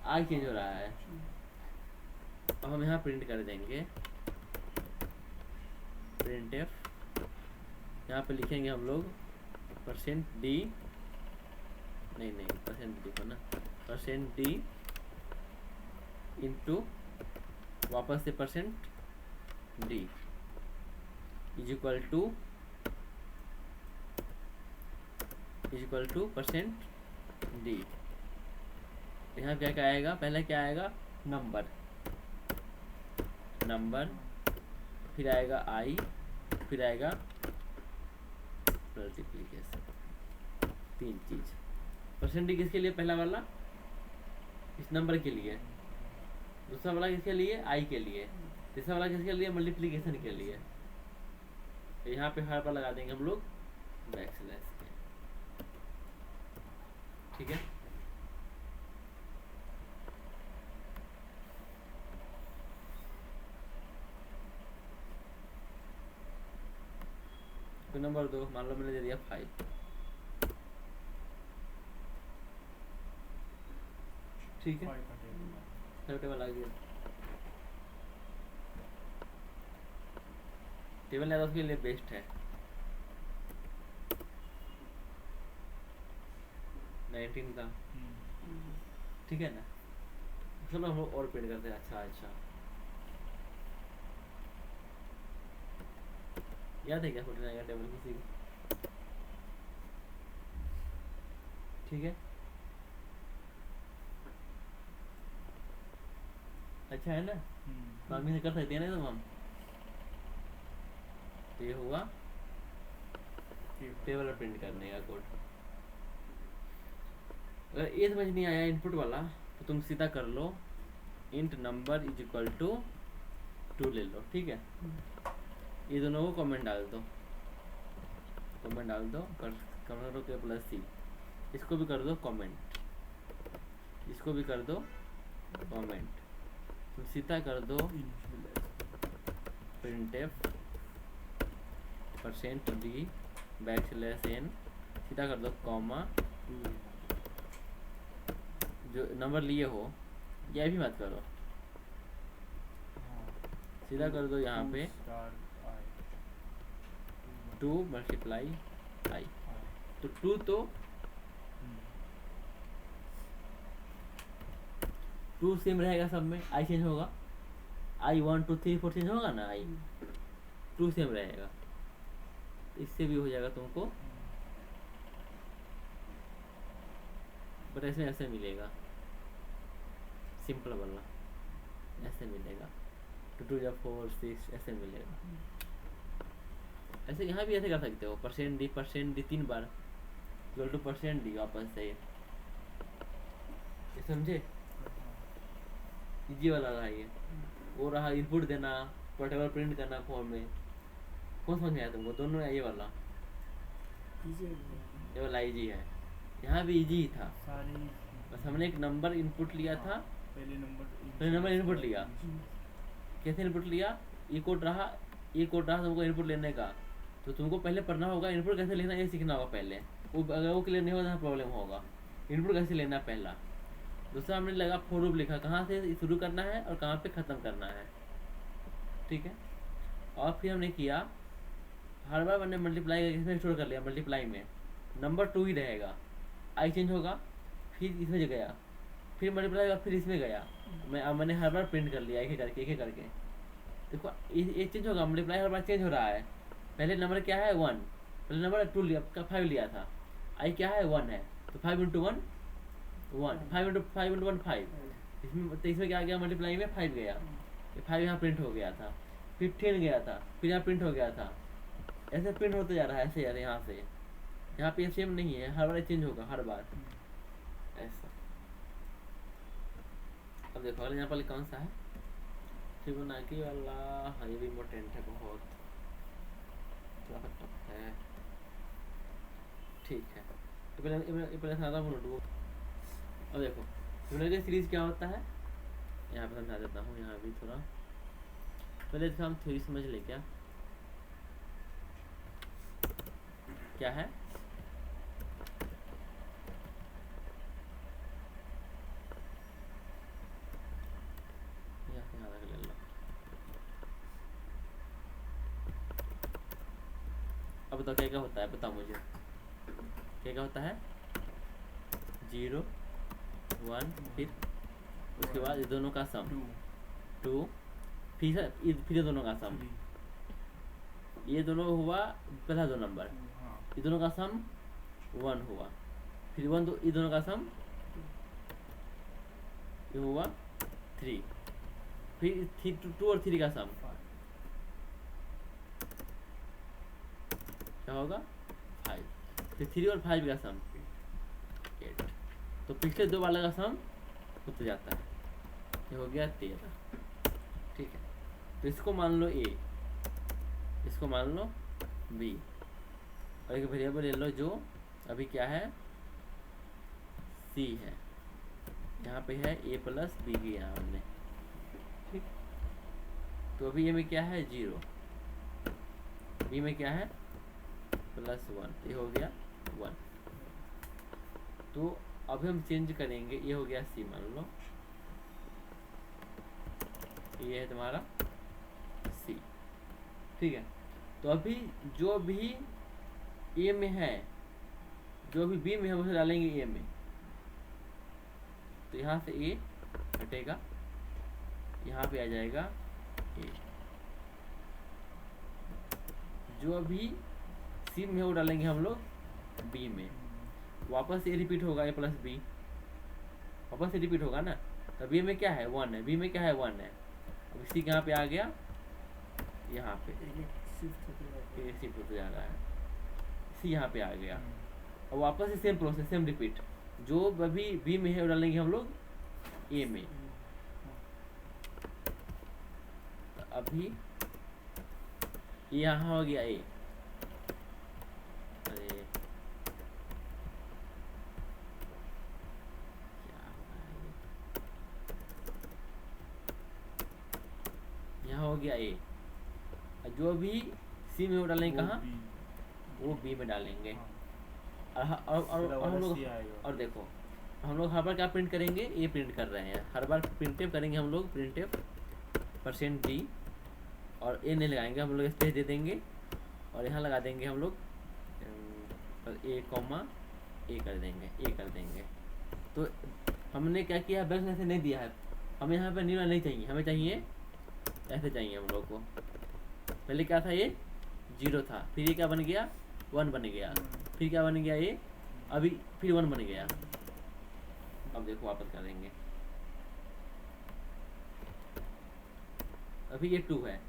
आई चेंज हो रहा है। अब हम यहाँ प्रिंट कर देंगे प्रिंट एफ, यहाँ पे लिखेंगे हम लोग %d, नहीं %d को ना, %d इंटू वापस से %d is equal to %d। यहाँ क्या क्या आएगा, पहले क्या आएगा नंबर, फिर आएगा आई, फिर आएगा मल्टीप्लिकेशन, 3 चीज। % किसके लिए, पहला वाला इस नंबर के लिए, दूसरा वाला किसके लिए, आई के लिए, तीसरा वाला किसके लिए, मल्टीप्लिकेशन के लिए। तो यहाँ पे हर बार लगा देंगे हम लोग बैकस्लैश के, ठीक है। तो नंबर 2 मान लो मैंने दे दिया 5, ठीक है, टेबल आ गया। टेबल है तो उसके लिए बेस्ट है 19 का, ठीक है ना। चलो हम लोग और प्रिंट करते हैं। अच्छा याद है क्या 49 का टेबल किसी को, ठीक है, अच्छा है ना, मामी से कर सकते हैं ना, तो हम ये हुआ टेबल प्रिंट करने का कोड। अगर ये समझ नहीं आया इनपुट वाला तो तुम सीधा कर लो int number is equal to 2 ले लो, ठीक है। ये दोनों को कमेंट डाल दो कमेंट के प्लस सी, इसको भी कर दो कमेंट, इसको भी कर दो कमेंट, तुम सीधा कर दो printf %d \n, सीधा कर दो कॉमा, जो नंबर लिए हो यह भी मत करो, सीधा कर दो यहाँ पे 2 मल्टीप्लाई आई, तो 2 तो 2 सेम रहेगा सब में, आई चेंज होगा, आई 1 2 3 4 चेंज होगा ना, आई 2 सेम रहेगा, तो इससे भी हो जाएगा तुमको, बट ऐसे ऐसे मिलेगा सिंपल वाला, ऐसे मिलेगा 2 2 4 6 ऐसे मिलेगा। ऐसे यहाँ भी ऐसे कर सकते हो, परसेंट डी 3 बार इक्वल टू परसेंट डी वापस से, ये समझे? इजी वाला रहा ये। वो रहा इनपुट देना, पोर्टेबल प्रिंट करना फॉर्म में। कौन समझ में आया तुमको? दोनों ये वाला, इजी ये वाला इजी है। यहाँ भी इजी ही था, सारे बस हमने एक नंबर इनपुट लिया था। पहले पहले नंबर इनपुट लिया, कैसे इनपुट लिया? ये कोड रहा तुमको इनपुट लेने का, तो तुमको पहले पढ़ना होगा इनपुट कैसे लेना, ये सीखना होगा पहले। वो अगर वो क्लियर नहीं होगा तो प्रॉब्लम होगा। इनपुट कैसे लेना पहला। दूसरा हमने लगा फॉर लूप लिखा, कहाँ से शुरू करना है और कहाँ पे ख़त्म करना है, ठीक है। और फिर हमने किया, हर बार मैंने मल्टीप्लाई इसमें स्टोर कर लिया, मल्टीप्लाई में नंबर 2 ही रहेगा, आई चेंज होगा, फिर इसमें गया, फिर मल्टीप्लाई हुआ, फिर इसमें गया। मैंने हर बार प्रिंट कर लिया एक एक करके। देखो ये चेंज होगा, मल्टीप्लाई हर बार चेंज हो रहा है। पहले नंबर क्या है 1, पहले नंबर 2 लिया, 5 लिया था, आई क्या है 1 है, तो 5 इंटू 1 1, 5 इंटू 1 5। इसमें तो इसमें क्या गया, मल्टीप्लाई में 5 गया, ये 5 यहाँ प्रिंट हो गया था, 15 गया था, फिर यहाँ प्रिंट हो गया था। ऐसे प्रिंट होते जा रहा है, ऐसे यार यहाँ से यहाँ पे सेम नहीं है, हर बार चेंज होगा हर बार ऐसा। अब देखो अगले यहाँ पर कौन सा है, फिबोनाची वाला। हाँ ये भी इम्पोर्टेंट है बहुत, थोड़ा सा टफ है, ठीक है। तो पहले समझा दूँ। अब देखो फिबोनाची सीरीज क्या होता है, यहाँ पे समझा देता हूँ। यहाँ भी थोड़ा पहले इसका हम थ्योरी समझ ले। क्या है? अब बताओ क्या क्या होता है, बताओ मुझे क्या क्या होता है। 0 1, फिर उसके बाद ये दोनों का सम 2, फिर ये दोनों का सम, ये दोनों हुआ पहला 2 नंबर, ये दोनों का सम 1 हुआ, फिर 1 ये दोनों का सम ये हुआ 3, फिर 2 और 3 का सम क्या होगा 5, फिर 3 और 5 का सम 8। तो पिछले 2 वाले का सम होते जाता है, ये हो गया 13, ठीक है। तो इसको मान लो A, इसको मान लो B, और एक वेरिएबल ले लो जो अभी क्या है C है, यहाँ पे है A प्लस B किया हमने, ठीक। तो अभी A में क्या है 0, B में क्या है +1, ये हो गया 1। तो अब हम चेंज करेंगे, ये हो गया C मान लो, ये है तुम्हारा C, ठीक है। तो अभी जो भी A में है, जो भी B में है उसे डालेंगे A में, तो यहाँ से A हटेगा, यहाँ पे आ जाएगा A। जो भी C में है वो डालेंगे हम लोग B में, वापस से रिपीट होगा A प्लस B, वापस से रिपीट होगा ना। तो B में क्या है 1 है, B में क्या है 1 है। अब C कहाँ पे आ गया, यहाँ पे शिफ्ट होते जा रहा है, C यहाँ पे आ गया। अब वापस से सेम प्रोसेस, सेम रिपीट, जो अभी B में है वो डालेंगे हम लोग A में। तो अभी यहाँ हो गया A, अरे क्या हुआ है ये, यहाँ हो गया A। जो भी C में वो डालेंगे कहाँ, वो B में डालेंगे। और हम लोग, और देखो हम लोग हर बार क्या प्रिंट करेंगे, ये प्रिंट कर रहे हैं, हर बार प्रिंटफ करेंगे हम लोग, प्रिंटफ %d, और ए नहीं लगाएंगे हम लोग, स्पेस दे देंगे और यहाँ लगा देंगे हम लोग A, A कर देंगे। तो हमने क्या किया, बैक ऐसे नहीं दिया है, हमें यहाँ पर न्यूनल नहीं चाहिए, हमें चाहिए ऐसे चाहिए हम लोग को। पहले क्या था, ये 0 था, फिर ये क्या बन गया 1 बन गया, फिर क्या बन गया ये, अभी फिर 1 बन गया। अब देखो वापस कर देंगे, अभी ये 2 है,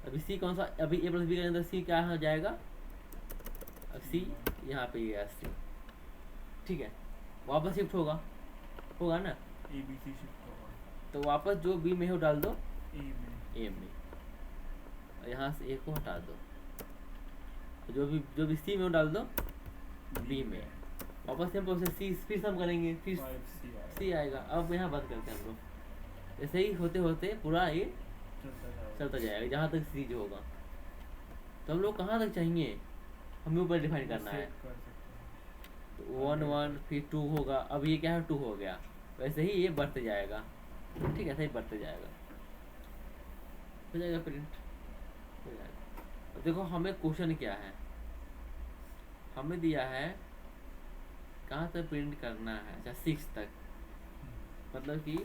अभी C कौन सा, अभी A प्लस B के अंदर C क्या हो जाएगा अब सी यहाँ पे ये सी, ठीक है। वापस शिफ्ट होगा ना, ए बी सी शिफ्ट होगा तो वापस जो बी में हो डाल दो ए में। ए में, और यहाँ से ए को हटा दो, तो जो भी सी में हो डाल दो बी में। वापस से हम प्रोसेस सी फिर से हम करेंगे, फिर सी आएगा। अब यहाँ बंद करते हैं हम लोग। ऐसे ही होते होते पूरा ये चलता जाएगा जहाँ तक सी जो होगा। तो हम लोग कहाँ तक चाहिए हमें ऊपर डिफाइन करना है। तो 1 1 फिर 2 होगा। अब ये क्या है 2 हो गया, वैसे ही ये बढ़ते जाएगा, ठीक है, ऐसे ही बढ़ते जाएगा, हो जाएगा प्रिंट हो जाएगा। अब देखो हमें क्वेश्चन क्या है, हमें दिया है कहाँ तक प्रिंट करना है। अच्छा 6 तक, मतलब कि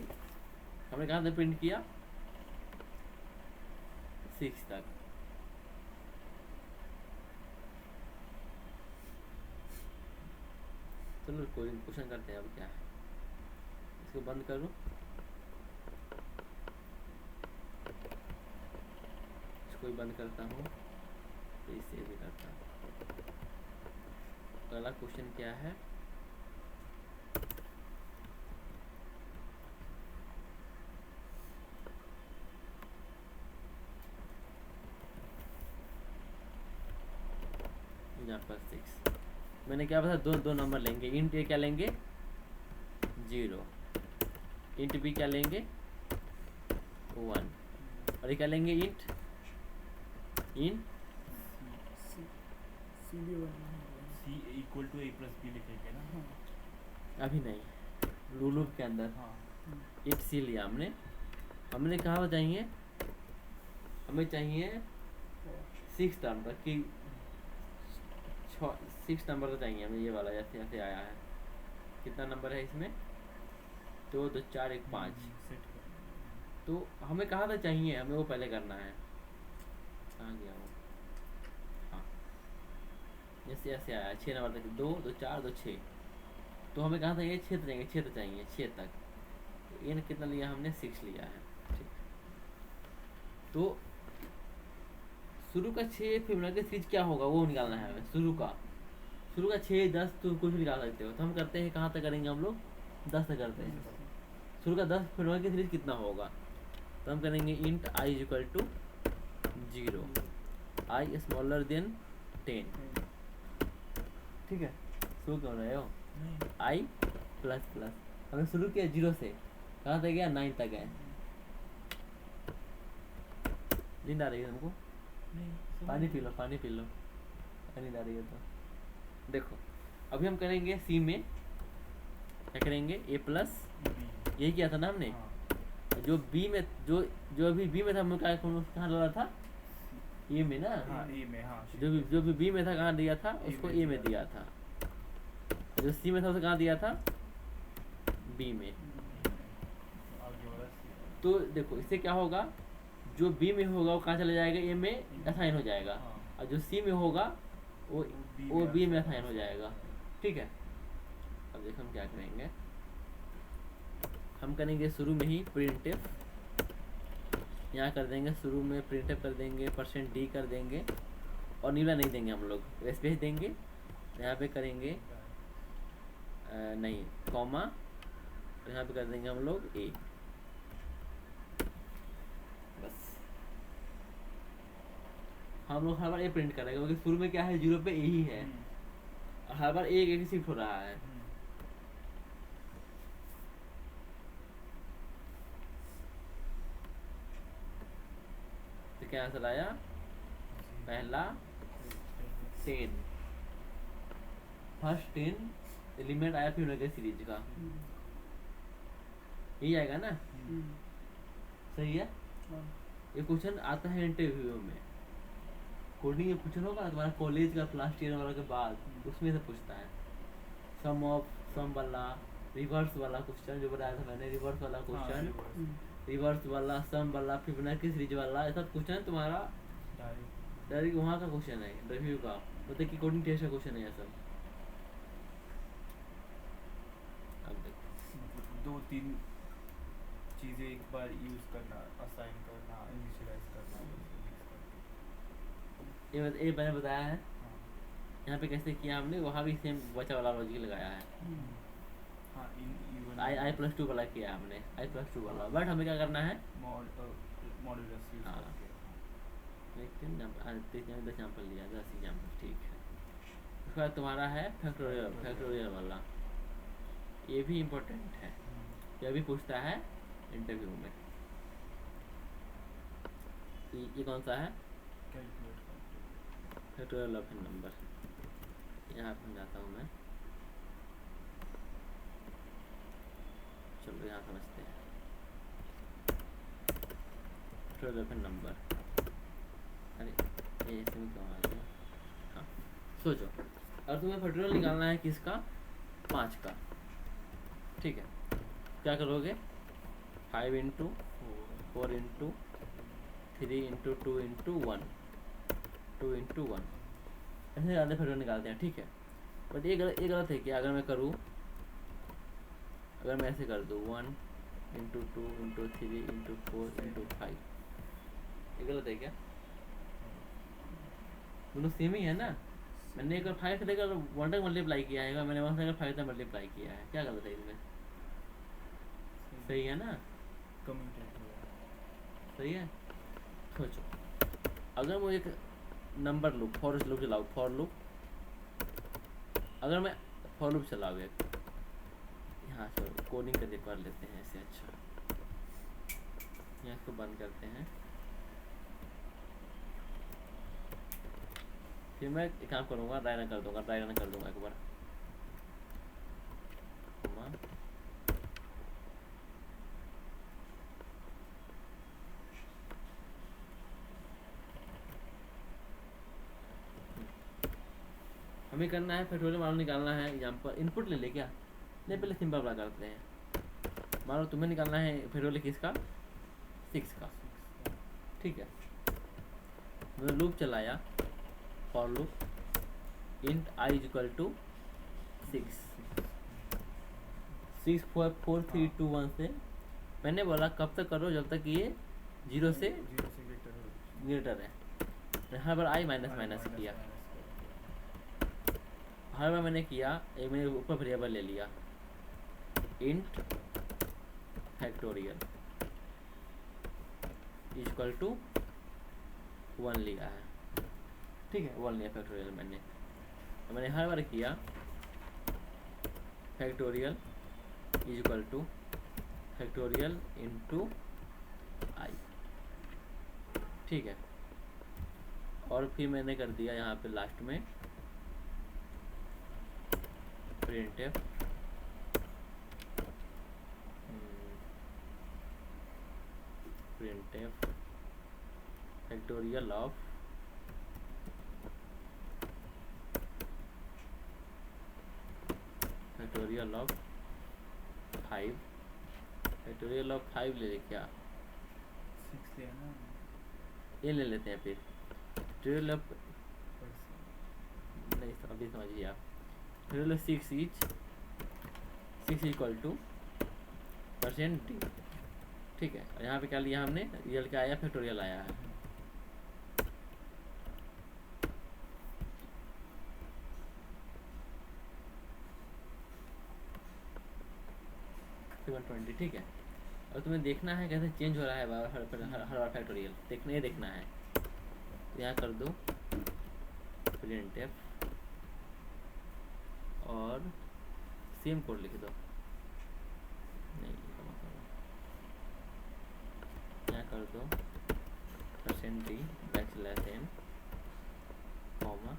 हमने कहाँ तक प्रिंट किया 6 तक। चलो कोई क्वेश्चन करते हैं। अब क्या है, इसको बंद करो, इसको भी बंद करता हूँ, तो इसे भी करता हूँ। अगला क्वेश्चन क्या है, यहाँ पर 6 मैंने क्या बताया, दो नंबर लेंगे। इंट ए क्या लेंगे 0, इंट बी क्या लेंगे 1, और ये क्या लेंगे इंट सी भी बनना है। C equal to A plus B लिखेंगे ना। हाँ अभी नहीं, लूप के अंदर हाँ इंट सी लिया हमने कहा चाहिए, हमें चाहिए 6 टर्म तक कि 6 नंबर तो चाहिए हमें। ये वाला जैसे ऐसे आया है, कितना नंबर है इसमें 2 2 4 1 5। सेट कर। तो हमें कहाँ तक चाहिए, हमें वो पहले करना है। कहाँ गया वो, हाँ जैसे ऐसे आया 6 नंबर तक, 2 2 4 2 6। तो हमें कहाँ चाहिए 6 तक चाहिए, 6 तक चाहिए, 6 तक। तो ये कितना लिया हमने 6 लिया है, ठीक। तो शुरू का 6 फिबोनाची सीरीज क्या होगा वो निकालना है हमें। शुरू का 6 10 तो कुछ भी निकाल सकते हो। तो हम करते हैं कहाँ तक करेंगे हम लोग 10 तक करते हैं। शुरू का 10 फिबोनाची सीरीज कितना होगा, तो हम करेंगे int i is equal to 0, i smaller than 10, ठीक है। शुरू क्यों रहे हो, नहीं आई प्लस प्लस, हमें शुरू किया 0 से, कहाँ तक गया 9 तक है। नींद आ रही है हमको, नहीं पानी पी लो नींद आ रही है तो। देखो अभी हम करेंगे सी में क्या करेंगे ए प्लस, बी। यही किया था ना हमने। हाँ जो बी में जो अभी बी में था हमने कहाँ डाला था ए में ना। हाँ ए में। हाँ जो भी बी में था कहाँ दिया था उसको ए में दिया था। जो सी में था उसे कहाँ दिया था बी में। आगे वाला C। तो देखो इससे क्या होगा, जो बी में होगा वो कहाँ चला जाएगा ए में असाइन हो जाएगा, हाँ। और जो सी में होगा वो बी में असाइन हो जाएगा, ठीक है। अब देखो हम क्या करेंगे, हम करेंगे शुरू में ही प्रिंटफ, यहाँ कर देंगे शुरू में प्रिंटफ कर देंगे, %d कर देंगे, और नीला नहीं देंगे हम लोग, स्पेस देंगे। यहाँ पे करेंगे नहीं कॉमा, तो यहाँ पे कर देंगे हम लोग ए, बस। हम लोग हर बार ए प्रिंट करेंगे क्योंकि शुरू में क्या है 0 पे ए ही है, और हर बार एक शिफ्ट हो रहा है। तो क्या आंसर आया, पहला 10, फर्स्ट 10 एलिमेंट आया फिबोनाची सीरीज का, यही आएगा ना, सही है। हाँ ये क्वेश्चन आता है इंटरव्यू में, कोडिंग में क्वेश्चन होगा ना तुम्हारा कॉलेज का लास्ट ईयर वाला के बाद, उसमें से पूछता है सम वाला, रिवर्स वाला क्वेश्चन जो बताया था मैंने, रिवर्स वाला क्वेश्चन, रिवर्स वाला, सम वाला, फिबोनाची सीरीज वाला, ऐसा क्वेश्चन तुम्हारा डायरेक्ट वहाँ का क्वेश्चन है इंटरव्यू का, मतलब कि कोडिंग टेस्ट का क्वेश्चन है ये सब। अब देखो 2-3 चीजें एक बार यूज करना, असाइन करना, इनिशियलाइज करना, mix करके। ये मैंने बताया है, हाँ यहाँ पे कैसे किया हमने, वहाँ भी सेम बचा वाला लॉजिक लगाया है। हाँ in even I plus two वाला किया हमने, आई प्लस टू वाला, बट हमें क्या करना है, मॉड्यूलस यूज हाँ। करके। लेकिन 10 एग्जाम्पल लिया, 10 एग्जाम्पल, ठीक है। उसके बाद तुम्हारा है फैक्टोरियल वाला, ये भी इम्पोर्टेंट है, यह भी पूछता है इंटरव्यू में। ये कौन सा है, कैलकुलेट करके। Factorial of N number. यहाँ पर जाता हूँ मैं, चलो यहाँ समझते हैं। फैक्टोरियल ऑफ एन नंबर, अरे ये इसमें क्यों आ गया। हाँ सोचो, अगर तुम्हें फैक्टोरियल निकालना है किसका, 5 का, ठीक है, क्या करोगे, 5 into 4 into 3 into 2 into 1, 2 into 1, ऐसे ज़्यादा फैक्टोरियल निकालते हैं, ठीक है। बट ये गलत है कि अगर मैं करूँ, अगर मैं ऐसे कर दूँ 1 इंटू 2 इंटू 3 इंटू 4 इंटू 5, ये गलत है क्या, दोनों सेम ही है ना। मैंने एक 5 से लेकर 1 तक मल्टीप्लाई किया है, मैंने 1 से लेकर 5 तक मल्टीप्लाई किया है, क्या गलत है इसमें, सही है ना, कम्यूटेट हुआ। सही है। सोचो, अगर मुझे एक नंबर लूप, फॉर लूप चलाओ, फॉर लूप, अगर मैं फॉर लूप चलाओ एक, यहाँ से कोडिंग करके कर लेते हैं ऐसे, अच्छा यहाँ इसको बंद करते हैं। फिर मैं एक काम करूँगा, ड्राई रन कर दूँगा, ड्राई रन कर दूँगा एक बार, हमें करना है फैक्टोरियल मानो निकालना है। एग्जाम्पल इनपुट ले ले क्या, नहीं पहले सिंपल वाला करते हैं। मानो तुम्हें निकालना है फैक्टोरियल किसका, 6 का, ठीक है। मैंने लूप चलाया, for loop int i equal to 6, 6 4 4 3 2 1 से मैंने बोला कब तक करो, जब तक ये 0 से ग्रेटर है। हर बार आई माइनस माइनस किया, हर बार मैंने किया, एक मैंने ऊपर वेरिएबल ले लिया इंट फैक्टोरियल इक्वल टू 1 लिया है, ठीक है, 1 लिया फैक्टोरियल मैंने हर बार किया factorial equal to factorial into I, ठीक है। और फिर मैंने कर दिया यहाँ पे लास्ट में printf printf factorial of factorial of 5, factorial of 5 ले ले क्या, 6 है ना, ये ले लेते हैं फिर factorial of, नहीं अभी समझिए आप, factorial of 6 equal to %d, ठीक है। और यहाँ पे क्या लिया हमने, रियल क्या आया, फैक्टोरियल आया है। ठीक है। और तुम्हें देखना है कैसे चेंज हो रहा है हर बार फैक्टोरियल, देखना है। तो यहाँ कर दो printf और सेम कोड लिख दो, नहीं यहाँ कर दो %d \n कॉमा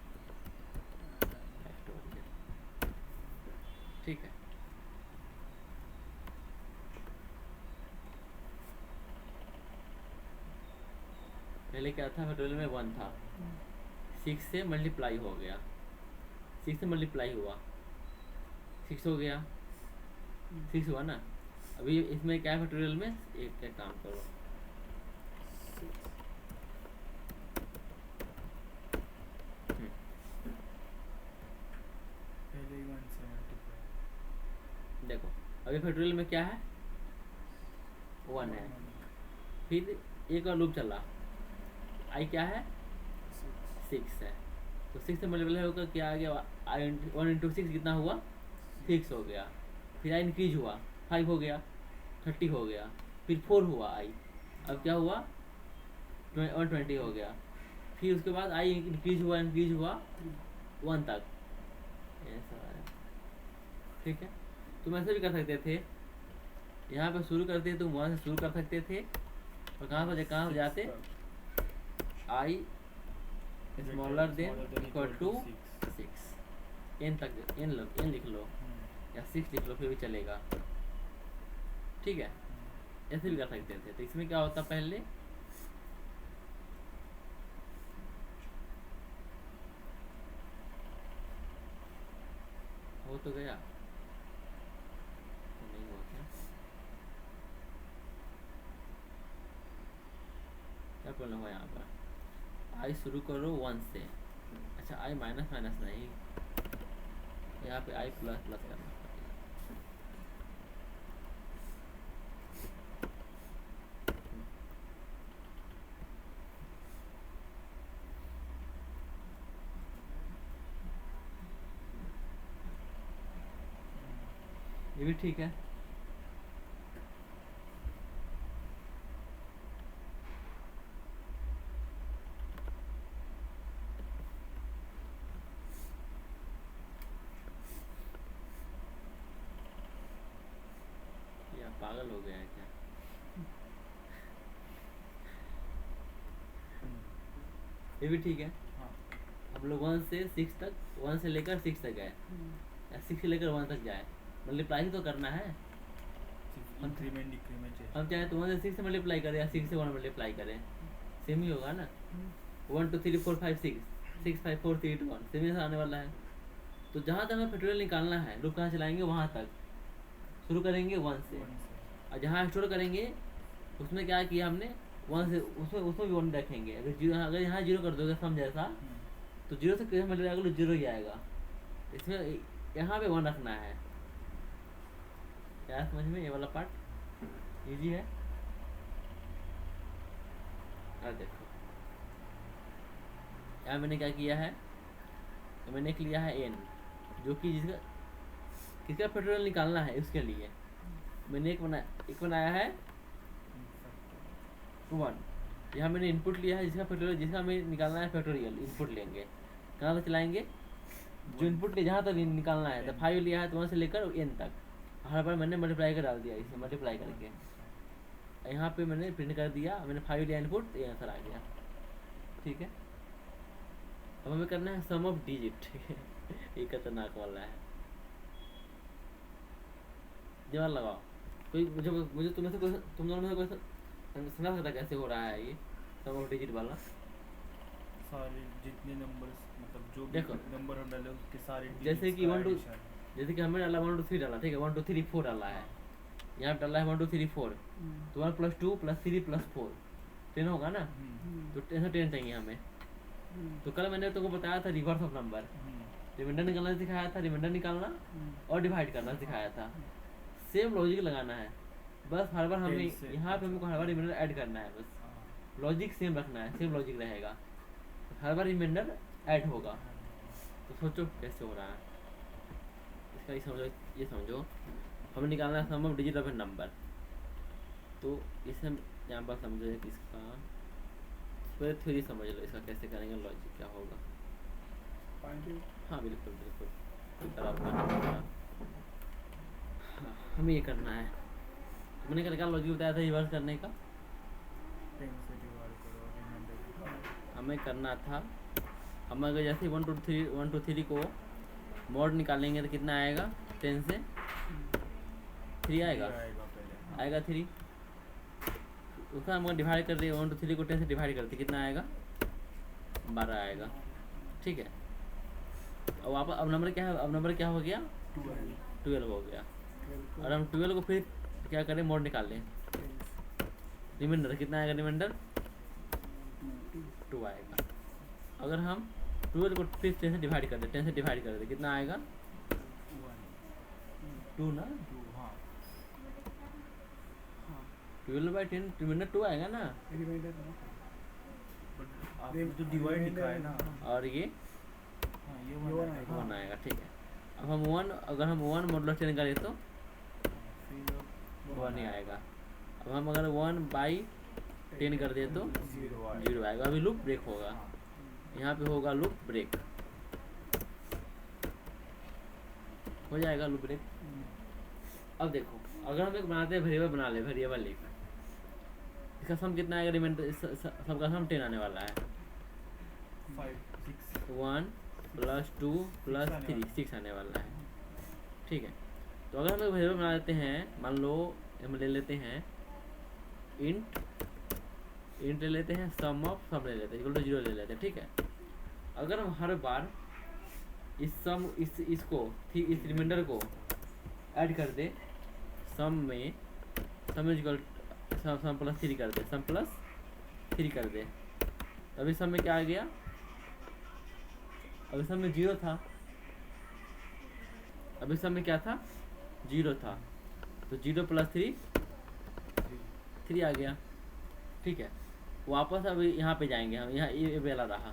फैक्टोरियल, ठीक है। पहले क्या था, फैक्टोरियल में 1 था, 6 से मल्टीप्लाई हो गया, 6 से मल्टीप्लाई हुआ, 6 हो गया, 6 हुआ ना। अभी इसमें क्या है फैक्टोरियल में, एक काम करो, पहले 1 से मल्टीप्लाई, देखो अभी फैक्टोरियल में क्या है, 1 है, फिर एक और लूप चला, आई क्या है, 6 है, तो 6 से मल्टीप्लाई होकर क्या आ गया, आई 1 × 6 कितना हुआ, 6 हो गया। फिर आई इंक्रीज हुआ, 5 हो गया, 30 हो गया। फिर 4 हुआ आई, अब क्या हुआ, 120 हो गया। फिर उसके बाद आई इंक्रीज हुआ 1 तक, ऐसा है। ठीक है, तुम ऐसे भी कर सकते थे, यहाँ पे शुरू करते तो 1 से शुरू कर सकते थे, और कहाँ जाते, I smaller than equal to 6, n तक, n लिख लो या 6 लिख लो, फिर भी चलेगा। ठीक है, ऐसे भी कर सकते थे। तो इसमें क्या होता, पहले हो तो गया, तो नहीं हुआ क्या प्रॉब्लम हुआ यहाँ पर, आई शुरू करो 1 से। अच्छा, आई माइनस नहीं, यहाँ पे आई प्लस करना पड़ेगा। ये भी ठीक है। या पागल हो गया है क्या, ये भी ठीक है। हाँ। हम लोग 1 से 6 तक, 1 से लेकर 6 तक गए, या 6 से लेकर 1 तक जाए, मल्टीप्लाई तो करना है। इंक्रीमेंट डिक्रीमेंट चाहिए। हम चाहे तो 1 से 6 से मल्टीप्लाई करें या 6 से 1 मल्टीप्लाई करें, सेम ही होगा ना। 1 2 3 4 5 6, 6 5 4 3 2 1, सेम ही आने वाला है। तो जहाँ तक हमें फैक्टोरियल निकालना है, लूप कहाँ चलाएंगे, वहाँ तक शुरू करेंगे 1 से, और जहाँ स्टोर करेंगे उसमें क्या किया हमने, 1 से, उसमें भी 1 रखेंगे। अगर यहाँ 0 कर दोगे सम जैसा, तो 0 से कैसे मल्टीप्लाई करोगे, 0 ही आएगा। इसमें यहाँ पे 1 रखना है। क्या समझ में, ये वाला पार्ट इजी है। अब देखो यहाँ मैंने क्या किया है, तो मैंने एक लिया है n, जो कि किसका फैक्टोरियल निकालना है, उसके लिए मैंने एक बनाया है 1। यहाँ मैंने इनपुट लिया है जिसका फैक्टोरियल, जिसका हमें निकालना है फैक्टोरियल, इनपुट लेंगे, कहाँ तक चलाएंगे, जो इनपुट ले जहाँ तक निकालना है। तो 5 लिया है, तो 1 से लेकर n तक, हर बार मैंने मल्टीप्लाई कर डाल दिया, इसे मल्टीप्लाई करके यहाँ पे मैंने प्रिंट कर दिया, मैंने 5 लिया इनपुट, तो ये आंसर आ गया। ठीक है, अब हमें करना है सम ऑफ डिजिट। ये खतरनाक वाला है, दिमाग लगाओ। कोई मुझे तुम दोनों में से कोई समझा सकता कैसे हो रहा है ये सम ऑफ डिजिट वाला। सारे जितने नंबर्स, मतलब जो देखो, नंबर हम डाले उसके सारे जैसे कि digits का 1 2, addition। जैसे कि हमने डाला 1 2 3 डाला, ठीक है, 1 2 3 4 डाला है, यहाँ पे डाला है 1 2 3 4, तो 1 + 2 + 3 + 4 10 होगा ना। तो 10 चाहिए हमें। तो कल मैंने तुमको बताया था रिवर्स ऑफ नंबर, रिमाइंडर निकालना सिखाया था, रिमाइंडर निकालना और डिवाइड करना सिखाया था। सेम लॉजिक लगाना है, बस हर बार हमें यहाँ पे हमको हर बार रिमाइंडर ऐड करना है, बस लॉजिक सेम रखना है, सेम लॉजिक रहेगा, हर बार रिमाइंडर ऐड होगा। तो सोचो कैसे हो रहा है इसका, ये समझो हमें निकालना है sum of digit of a number. तो इसे यहाँ पर समझो कि इसका फिर थ्योरी समझ लो, इसका कैसे करेंगे, लॉजिक क्या होगा। हाँ बिल्कुल बिल्कुल, खराब करना पड़ेगा। हाँ, हमें ये करना है, मैंने क्या लॉजिक बताया था रिवर्स करने का, 10 से डिवाइड करो, रिमाइंडर हमें करना था, हम अगर जैसे 1 2 3 को मोड निकालेंगे तो कितना आएगा, 10 से 3 आएगा, पहले आएगा 3, उसका हम डिवाइड कर दिए, 1 2 3 को 10 से डिवाइड करते कितना आएगा, 12 आएगा। ठीक है, अब आप अब नंबर क्या है, अब नंबर क्या हो गया, 12 हो गया। और हम 12 को फिर क्या करें, मोड निकाल लें, रिमाइंडर कितना आएगा, रिमाइंडर 2 आएगा। अगर हम 12 को फिर 10 से डिवाइड कर दें, 10 से डिवाइड कर दें कितना आएगा, 2 ना, 12/10 रिमाइंडर 2 आएगा ना। आपने तो डिवाइड लिखा है ना। और ये हाँ ये ये वन वन आएगा। वन आएगा, ठीक है। अब हम वन, अगर हम वन मॉडुलस 10 करें तो फिर वन ही आएगा। अब हम अगर 1/10 कर दे तो 0 आएगा। अभी लूप ब्रेक होगा, हाँ, यहाँ पे होगा लूप ब्रेक, हो जाएगा लूप ब्रेक। अब देखो, अगर हम एक बनाते हैं वेरिएबल, बना ले वेरिएबल लिख, इसका सम कितना आएगा? रिमाइंडर सबका सम 10 आने वाला है। 5 6 1 + 2 + 3 6 आने वाला है, ठीक है। तो अगर हम एक वेरिएबल बना लेते हैं, मान लो हम ले लेते हैं इंट ले लेते हैं, सम ले लेते हैं, इक्वल टू 0 ले लेते हैं, ठीक है। अगर हम हर बार इस सम इसको इस रिमाइंडर को ऐड कर दे सम में, सम इक्वल सम + 3 कर दे, सम + 3 कर दे, तो अभी सम में क्या आ गया? अभी सम में 0 था, अभी सम में क्या था? 0 था, तो 0 + 3 आ गया, ठीक है। वापस अभी यहाँ पे जाएंगे हम, यहाँ ये वाला रहा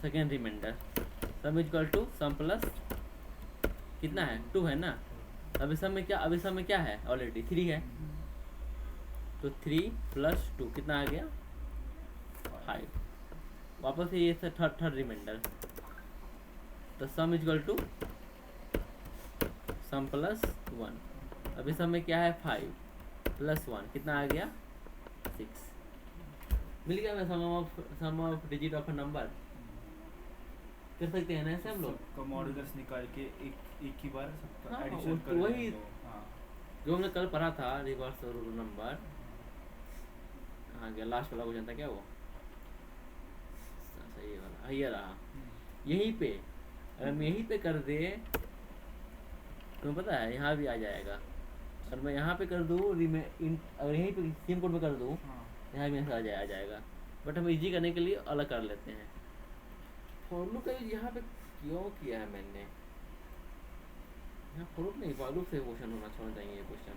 second remainder, sum equal to sum plus कितना है? 2 है ना। अभी सम में क्या, अभी सम में क्या है? ऑलरेडी 3 है, तो 3 + 2 कितना आ गया? 5। वापस से ये थर्ड रिमाइंडर, तो सम इक्वल टू सम + 1। अभी सम में क्या है? 5 + 1 कितना आ गया? 6। मिल गया मैं sum of digit of a number. कर सकते हैं ना ऐसे हम लोग, सबका मॉडुलस निकाल के एक ही बार सबका हाँ, एडिशन वो कर वही- देंगे। हाँ जो हमने कल पढ़ा था रिवर्स रूल नंबर। हाँ गया, लास्ट वाला क्वेश्चन था क्या वो? सही वाला ये रहा। यहीं पे अगर हम यहीं पे कर दे, तुम्हें पता है यहाँ भी आ जाएगा। अगर मैं यहाँ पे कर दूँ अगर यहीं पे सेम कोड में कर दूँ, हाँ यहाँ भी ऐसा आ जाएगा। बट हम इजी करने के लिए अलग कर लेते हैं। फॉर लूप का यूज यहाँ पे क्यों किया है मैंने? यहाँ फॉर लूप नहीं, फॉर लूप से क्वेश्चन होना चाहिए ये क्वेश्चन।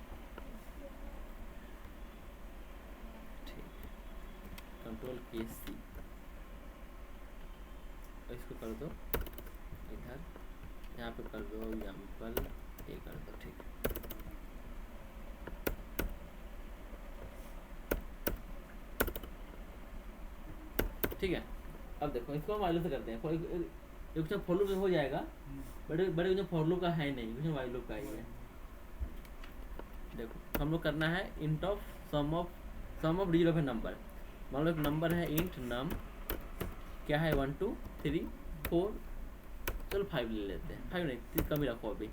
ठीक, कंट्रोल C, इसको कर दो इधर, यहाँ पे कर दो एग्जाम्पल ये कर दो, ठीक है। ठीक है, अब देखो इसको हम वाइल से करते हैं। क्वेश्चन फॉर लूप हो जाएगा, बड़े क्वेश्चन फॉर लूप का है नहीं, क्वेश्चन वाइल लूप का ही है। देखो हम लोग करना है int of sum of digit of a number. मान लो एक नंबर है इंट नम, क्या है 1 2 3 4, चलो 5 ले लेते हैं, 5 नहीं 3 कम ही रखो अभी।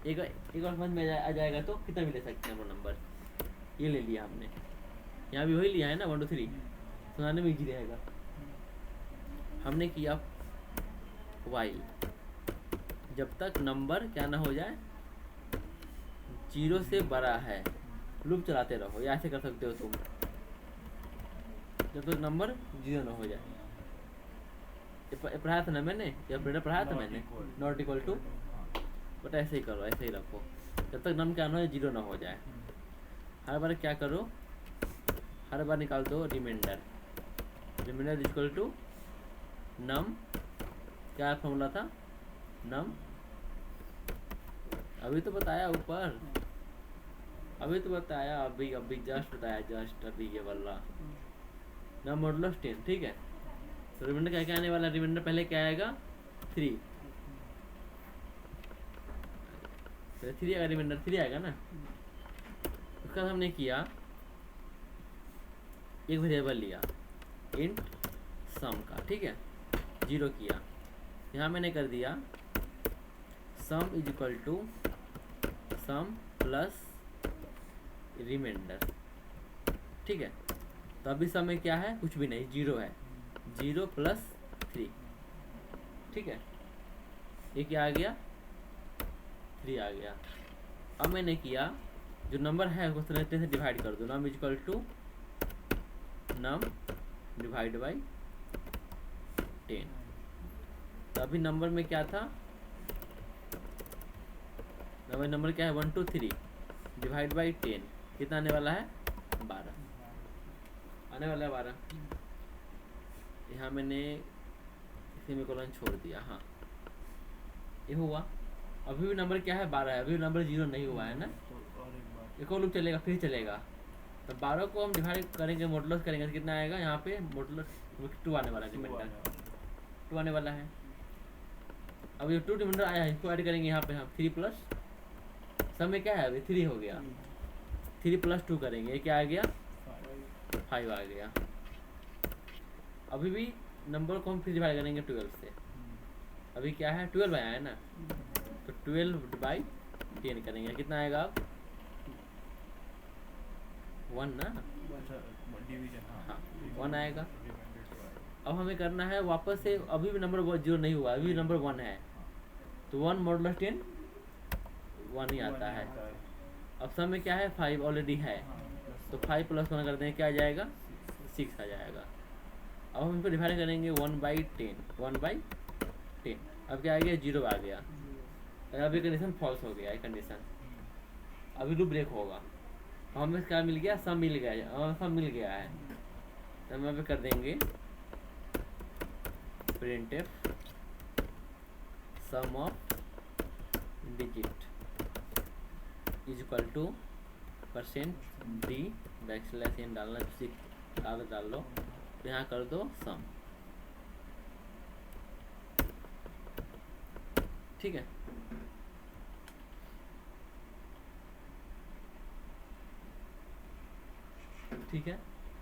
एक और समझ में आ जाएगा तो कितना भी ले सकते हैं हम नंबर। ये ले लिया हमने, यहाँ भी वही लिया है ना 1 2 3, सुनाने में इजी रहेगा। हमने किया वाइल, जब तक नंबर क्या ना हो जाए 0 से बड़ा है, लूप चलाते रहो, या ऐसे कर सकते हो तुम, जब तक नंबर 0 ना हो जाए। ये पढ़ाया था ना मैंने, ये ऑपरेटर पढ़ाया था मैंने, नॉट इक्वल टू, बट ऐसे ही करो, ऐसे ही रखो, जब तक नम क्या ना हो 0 ना हो जाए। हर बार क्या करो, हर बार निकाल दो रिमाइंडर इक्वल टू नम, क्या फॉर्मूला था? नम, अभी तो बताया ऊपर, अभी तो बताया, अभी जस्ट बताया, जस्ट अभी ये वाला नम मॉडुलस 10, ठीक है। तो रिमाइंडर क्या क्या आने वाला? रिमाइंडर पहले क्या आएगा? 3, तो 3 आएगा, रिमाइंडर 3 आएगा ना। उसका बाद हमने किया एक वेरिएबल लिया इंट सम का, ठीक है, 0 किया। यहाँ मैंने कर दिया sum is equal to sum plus remainder, ठीक है। तो अभी सम में क्या है? कुछ भी नहीं, 0 है, 0 + 3, ठीक है। ये क्या आ गया? 3 आ गया। अब मैंने किया जो नंबर है उसको 10 से डिवाइड कर दो, num is equal to num divide by 10। तो अभी नंबर में क्या था? नंबर क्या है? 1 2 3 डिवाइड बाई 10 कितना आने वाला है? 12 आने वाला है, 12। यहाँ मैंने सेमीकोलन छोड़ दिया। हाँ ये हुआ। अभी भी नंबर क्या है 12 है, अभी भी नंबर 0 नहीं हुआ है ना। तो और एक बार एक और लूप चलेगा फिर चलेगा। तो 12 को हम डिवाइड करेंगे मॉडुलस करेंगे तो कितना आएगा यहाँ पे मॉडुलस 2 आने वाला है, 2 रिमाइंडर आने वाला 2 आने वाला है। अब ये 2 रिमाइंडर आया है, इसको ऐड करेंगे यहाँ पे हम 3 प्लस सब में क्या है अभी 3 हो गया, 3 प्लस 2 करेंगे, ये क्या आ गया 5 आ गया। अभी भी नंबर को हम फिर डिवाइड करेंगे 12 से। अभी क्या है 12 आया है ना, तो 12/10 करेंगे, कितना आएगा अब 1 ना। अच्छा डिवीजन हाँ 1 आएगा। रिमाइंडर तो आएगा। अब हमें करना है वापस से, अभी भी नंबर 0 नहीं हुआ, अभी भी नंबर 1 है, तो 1 मॉडुलस 10 1 ही आता है। अब सब में क्या है 5 ऑलरेडी है, तो 5 प्लस 1 कर देंगे क्या आ जाएगा 6 आ जाएगा। अब हम इनको डिवाइड करेंगे 1/10 1/10। अब क्या आ गया 0 आ गया। अभी कंडीशन फॉल्स हो गया है कंडीशन, अभी लूप ब्रेक होगा। हमें क्या मिल गया सब मिल गया है, सब मिल गया है। तो हम यहाँ पे कर देंगे printf sum of digit is equal to %d \n डालना डाल लो, तो यहाँ कर दो सम। ठीक है, ठीक है।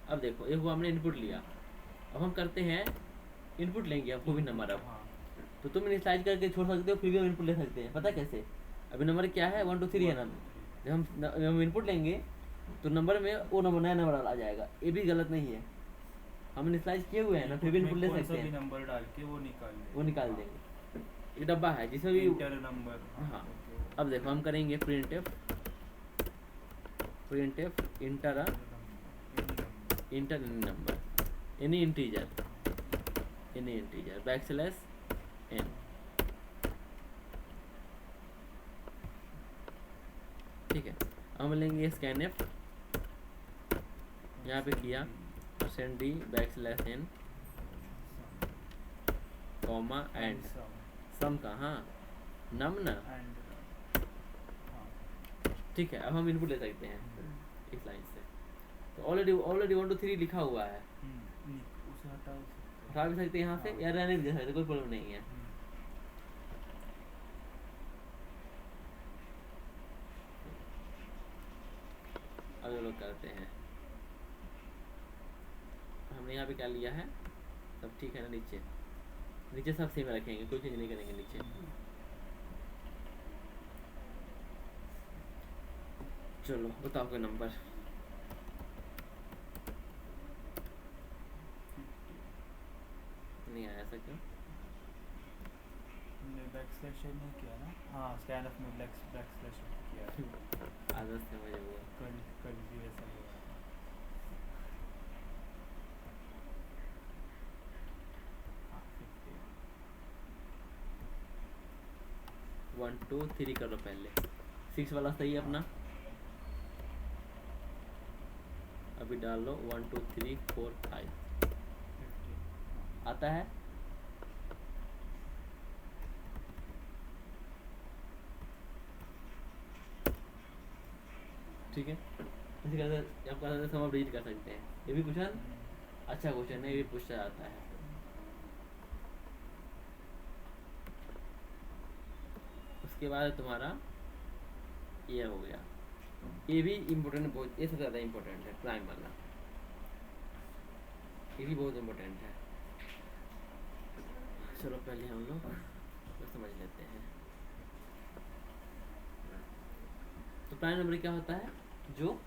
अब देखो एक हुआ हमने इनपुट लिया, अब हम करते हैं इनपुट लेंगे अब कोई भी नंबर। अब हाँ तो तुम इनिशियलाइज करके छोड़ सकते हो, फिर भी हम इनपुट ले सकते हैं। पता है कैसे, अभी नंबर क्या है 1 2 3 है ना, जब हम इनपुट लेंगे तो नंबर में वो नंबर नया नंबर आ जाएगा, ये भी गलत नहीं है। हम इनिशियलाइज किए हुए हैं ना, फिर भी इनपुट ले कौन सा सकते भी हैं, नंबर डाल के वो निकाल लेंगे। वो निकाल देंगे। ये डब्बा है जिसमें भी इंटर नंबर। हाँ। अब देखो हम करेंगे printf inter any number any integer \n। ठीक है, हम लेंगे scanf, यहाँ पे किया %d \n comma and sum का, हाँ नम ना। ठीक है, अब हम इनपुट ले सकते हैं इस लाइन से। तो ऑलरेडी 1 2 3 लिखा हुआ है, उसे हटा सकते हटा भी सकते हैं यहाँ से या रहने भी दे सकते, कोई प्रॉब्लम नहीं है। अब ये लोग करते हैं, हमने यहाँ पे क्या लिया है, सब ठीक है ना। नीचे नीचे सब सेम रखेंगे, कोई चेंज नहीं करेंगे नीचे। चलो बताओ कोई नंबर। नहीं आया ऐसा क्यों? हमने बैकस्लैश नहीं किया ना। हाँ स्कैनफ में बैकस्लैश किया है। आदत से मुझे वो कल भी ऐसा ही हुआ। हाँ 1 2 3 करो पहले, 6 वाला सही है अपना। अभी डाल लो 1 2 3 4 5 आता है। ठीक है, इसी तरह से आप सम डिलीट कर सकते हैं। ये भी क्वेश्चन अच्छा क्वेश्चन है, ये भी पूछा जाता है। उसके बाद तुम्हारा ये हो गया, ये भी इम्पोर्टेंट, बहुत ये सबसे ज़्यादा इम्पोर्टेंट है, प्राइम वाला, ये भी बहुत इम्पोर्टेंट है। चलो पहले हम लोग तो समझ लेते हैं। तो प्राइम नंबर क्या होता है, जो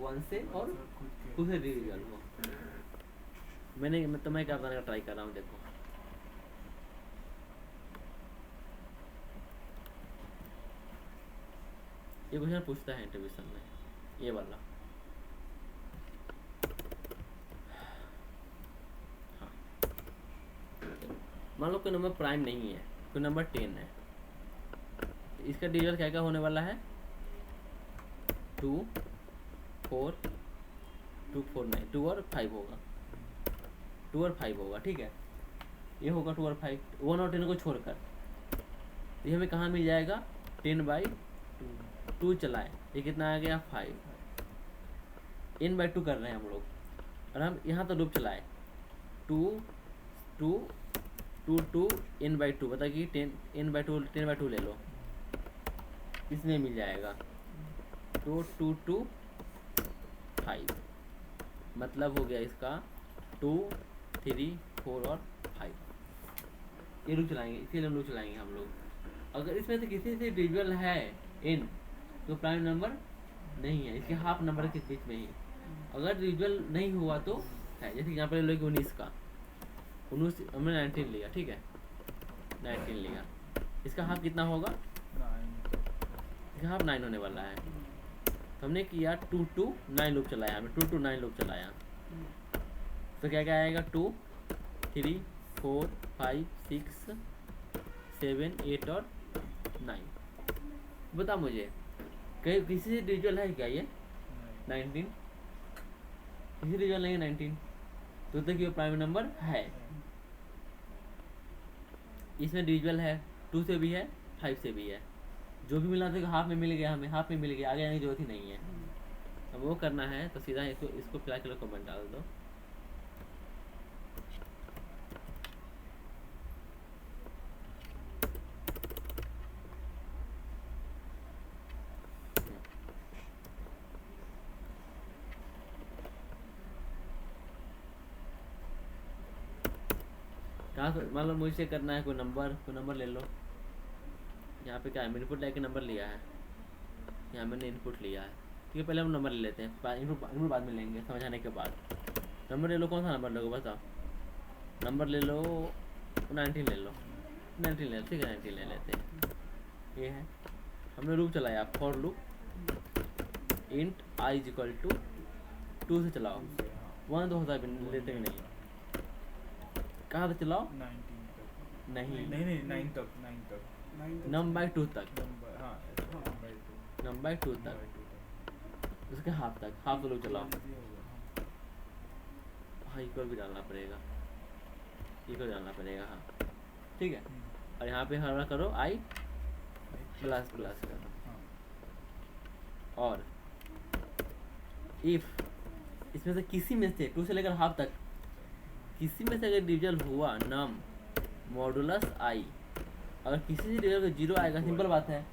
1 से और खुद से डिविजिबल हो। मैं क्या बताने का ट्राई कर रहा हूँ, देखो ये क्वेश्चन पूछता है इंटरव्यूशन में, ये वाला। हाँ मान लो कोई नंबर प्राइम नहीं है, कोई नंबर 10 है, तो इसका डिविजन क्या क्या होने वाला है 2 4 2 4 नहीं 2 और 5 होगा, 2 और 5 होगा। ठीक है, ये होगा 2 और 5, 1 और 10 को छोड़कर। तो ये हमें कहाँ मिल जाएगा, 10/2 चलाए, ये कितना आ गया 5, n/2 कर रहे हैं हम लोग। और हम यहाँ तो लूप चलाए 2 2 2 2 n/2, बता कि 10/2 ले लो, इसमें मिल जाएगा। तो 2 2 5 मतलब हो गया इसका 2 3 4 और 5। ये लूप चलाएंगे, इसी लूप चलाएंगे हम लोग। अगर इसमें से किसी से डिविजिबल है n तो प्राइम नंबर नहीं है, इसके हाफ नंबर के बीच में ही। अगर डिविजिबल नहीं हुआ तो है, जैसे यहाँ पर लोग 19 का 19 हमने 19 लिया, ठीक है 19 लिया, इसका हाफ कितना होगा, इसका हाफ 9 होने वाला है। तो हमने किया 2 2 9 लूप चलाया, हमने 2 2 9 लूप चलाया, तो क्या क्या आएगा 2 3 4 5 6 7 8 और 9। बता मुझे कहीं किसी से डिविजिबल है क्या ये 19, किसी डिविजिबल नहीं है 19, तो तक ये प्राइम नंबर है। इसमें डिविजिबल है 2 से भी है 5 से भी है, जो भी मिला था हाफ में मिल गया, हमें हाफ में मिल गया, आगे आने की जरूरत ही नहीं है। अब वो करना है तो सीधा इसको फिलहाल के लिए कमेंट डाल दो। कहाँ से मान लो मुझसे करना है कोई नंबर ले लो। यहाँ पे क्या है, इनपुट लेके नंबर लिया है, यहाँ मैंने इनपुट लिया है, ठीक है। पहले हम नंबर ले लेते हैं, इनपुट बाद में लेंगे समझाने के बाद। नंबर ले लो, कौन सा नंबर लोगे बताओ। नंबर ले लो 19 ले लो, 19 ले लो, ठीक है 19 ले लेते हैं। ये है हमने लूप चलाया, फॉर लूप इंट i = 2 से चलाओ, 1 तो होता है लेते भी नहीं। कहाँ से चलाओ, 19 तक नहीं नहीं 9 तक num/2 तक, नंबर हाँ num/2 तक, उसके हाफ तक, हाफ लूप चलाओ। हाँ इक्वल भी डालना पड़ेगा, इक्वल डालना पड़ेगा, हाँ ठीक है। और यहाँ पे हमारा करो i प्लस करो, और इफ इसमें से किसी में से 2 से लेकर हाफ तक किसी में से अगर डिविजन हुआ नम मॉडुलस i, अगर किसी से डिविजन 0 आएगा, सिंपल बात है।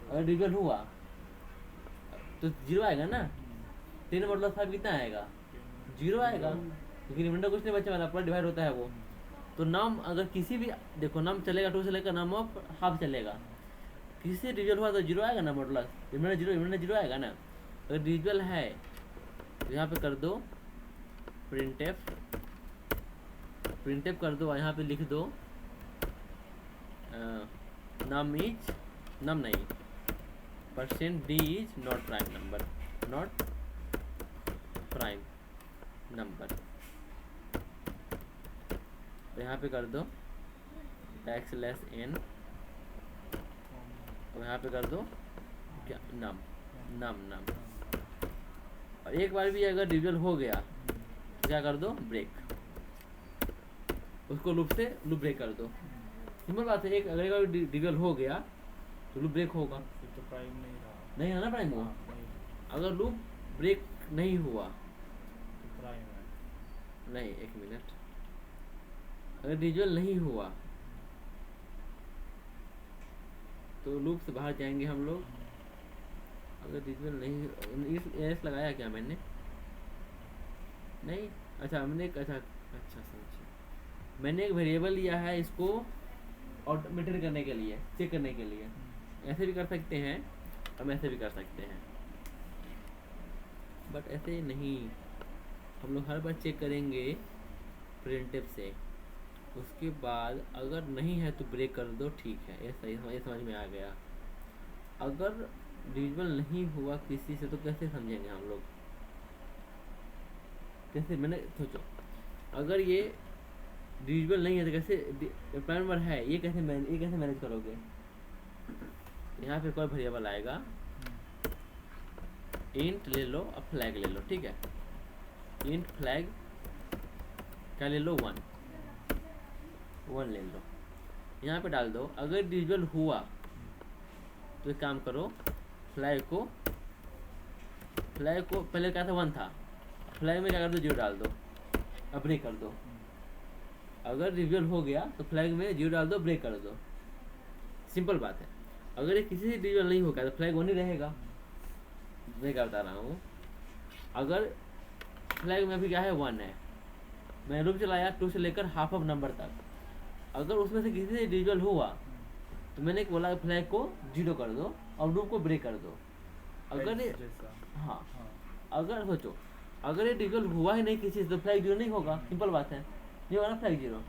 अगर डिविजन हुआ तो 0 आएगा ना, 10 मॉडुलस 5 कितना आएगा 0 आएगा, क्योंकि रिमाइंडर कुछ नहीं बचा वाला, पूरा डिवाइड होता है वो। तो नम अगर किसी भी देखो नम चलेगा 2 से लेकर नम ऑफ हाफ चलेगा, किसी से डिविजन हुआ तो 0 आएगा ना, मॉडुलस रिमाइंडर 0 आएगा ना। अगर डिविजन है तो यहाँ पे कर दो प्रिंटफ कर दो, और यहाँ पे लिख दो नम नहीं %d is not prime number. तो यहाँ पे कर दो \n, और यहाँ पे कर दो क्या नम। और एक बार भी अगर डिविजन हो गया तो क्या कर दो, ब्रेक, उसको लूप ब्रेक कर दो। सिंपल बात है, एक अगर डिविजन हो गया तो लूप ब्रेक होगा, फिर तो प्राइम नहीं है ना प्राइम हुआ। नहीं अगर लूप ब्रेक नहीं हुआ तो प्राइम है। नहीं, एक मिनट, अगर डिविजन नहीं हुआ तो लूप से बाहर जाएंगे हम लोग। अगर डिविजन नहीं, एस लगाया क्या मैंने, नहीं, अच्छा मैंने एक अच्छा समझिए, मैंने एक वेरिएबल लिया है इसको ऑटोमेटेड करने के लिए, चेक करने के लिए। ऐसे भी कर सकते हैं, हम ऐसे भी कर सकते हैं, बट ऐसे नहीं, हम लोग हर बार चेक करेंगे प्रिंटफ से, उसके बाद अगर नहीं है तो ब्रेक कर दो, ठीक है। ये सही, ये समझ में आ गया। अगर डिविजिबल नहीं हुआ किसी से तो कैसे समझेंगे हम लोग, कैसे, मैंने सोचो अगर ये डिविजिबल नहीं है तो कैसे, प्राइम नंबर है ये कैसे मैनेज करोगे। यहाँ पे कोई वेरिएबल आएगा, इंट ले लो और फ्लैग ले लो, ठीक है। इंट फ्लैग क्या ले लो, 1 1 ले लो, यहाँ पे डाल दो। अगर डिविजल हुआ तो एक काम करो, फ्लैग को पहले क्या था 1 था, फ्लैग में क्या कर दो 0 डाल दो, अब ब्रेक कर दो। अगर डिविजल हो गया तो फ्लैग में 0 डाल दो, ब्रेक कर दो, सिंपल बात है। अगर ये किसी से डिविजल नहीं होगा तो फ्लैग 1 ही रहेगा। मैं क्या बता रहा हूँ, अगर फ्लैग में अभी क्या है 1 है, मैंने लूप चलाया 2 से लेकर हाफ ऑफ नंबर तक, अगर उसमें से किसी से डिविजल हुआ तो मैंने बोला फ्लैग को 0 कर दो और लूप को ब्रेक कर दो। अगर ये जैसा हाँ, हाँ अगर सोचो अगर ये डिविजल हुआ ही नहीं किसी से तो फ्लैग 0 नहीं होगा, सिंपल बात है, नहीं होगा ना फ्लैग 0।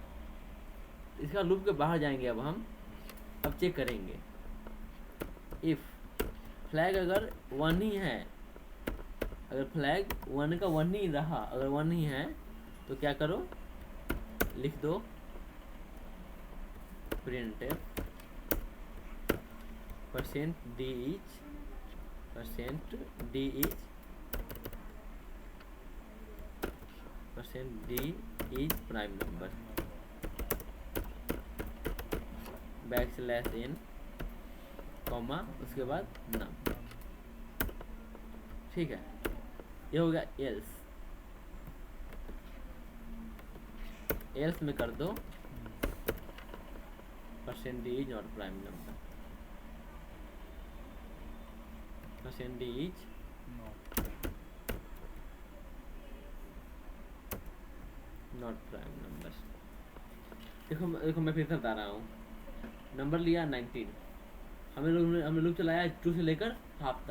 इसका लूप के बाहर जाएंगे, अब चेक करेंगे। इफ फ्लैग अगर 1 ही है, अगर फ्लैग 1 का 1 ही रहा, अगर 1 ही है तो क्या करो, लिख दो printf %d each prime number \n comma उसके बाद नाम। ठीक है, ये हो गया एल्स में कर दो % is not prime number, % is not prime number। देखो मैं फिर से बता रहा हूँ, नंबर लिया 19, हमने लूप चलाया 2 से लेकर हाफ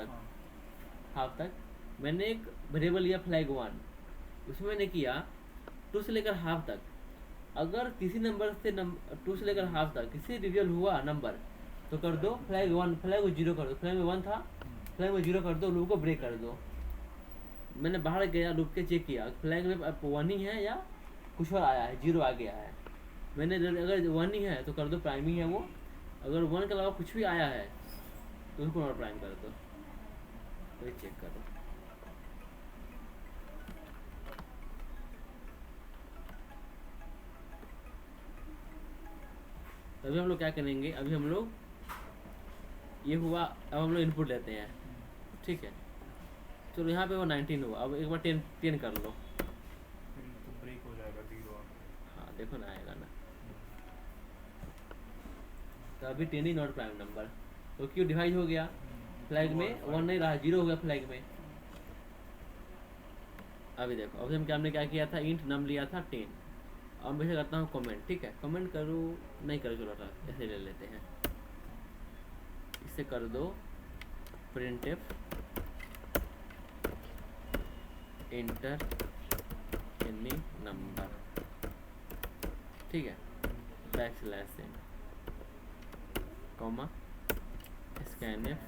तक। मैंने एक वेरिएबल लिया फ्लैग 1, उसमें मैंने किया 2 से लेकर हाफ तक। अगर किसी नंबर से 2 से लेकर हाफ तक किसी डिविजल हुआ नंबर तो कर दो फ्लैग 1, फ्लैग को 0 कर दो। फ्लैग में 1 था, फ्लैग में 0 कर दो, लूप को ब्रेक कर दो। मैंने बाहर गया, लूप के चेक किया फ्लैग में 1 ही है या कुछ और आया है, 0 आ गया है। मैंने अगर 1 ही है तो कर दो प्राइम ही है वो, अगर 1 के अलावा कुछ भी आया है तो उसको नॉट प्राइम कर दो। तो चेक करो, अभी हम लोग क्या करेंगे, अभी हम लोग ये हुआ, अब हम लोग इनपुट लेते हैं। ठीक है, चलो यहाँ पे वो 19 हुआ, अब एक बार 10 कर लो। तो ब्रेक हो जाएगा 0। हाँ देखो ना आएगा ना, तो अभी 10 ही नॉट प्राइम नंबर, तो क्यों डिवाइड हो गया, फ्लैग में 1 नहीं रहा, 0 हो गया फ्लैग में। अभी देखो, अभी हमने क्या किया था, इंट नम लिया था 10। अब मैं करता हूँ कमेंट। ठीक है, कमेंट करूँ नहीं करूँ, चलो ऐसे ले लेते हैं, इसे कर दो printf enter any number। ठीक है, \n comma scanf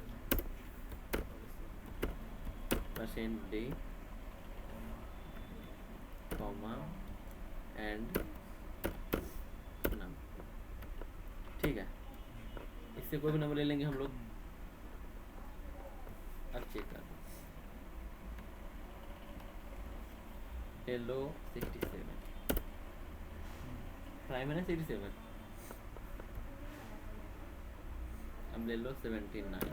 %d comma and num. ठीक है, इससे कोई भी नंबर ले लेंगे हम लोग। अब चेक कर दो, ले लो 67 प्राइम है ना 67, अब ले लो 79,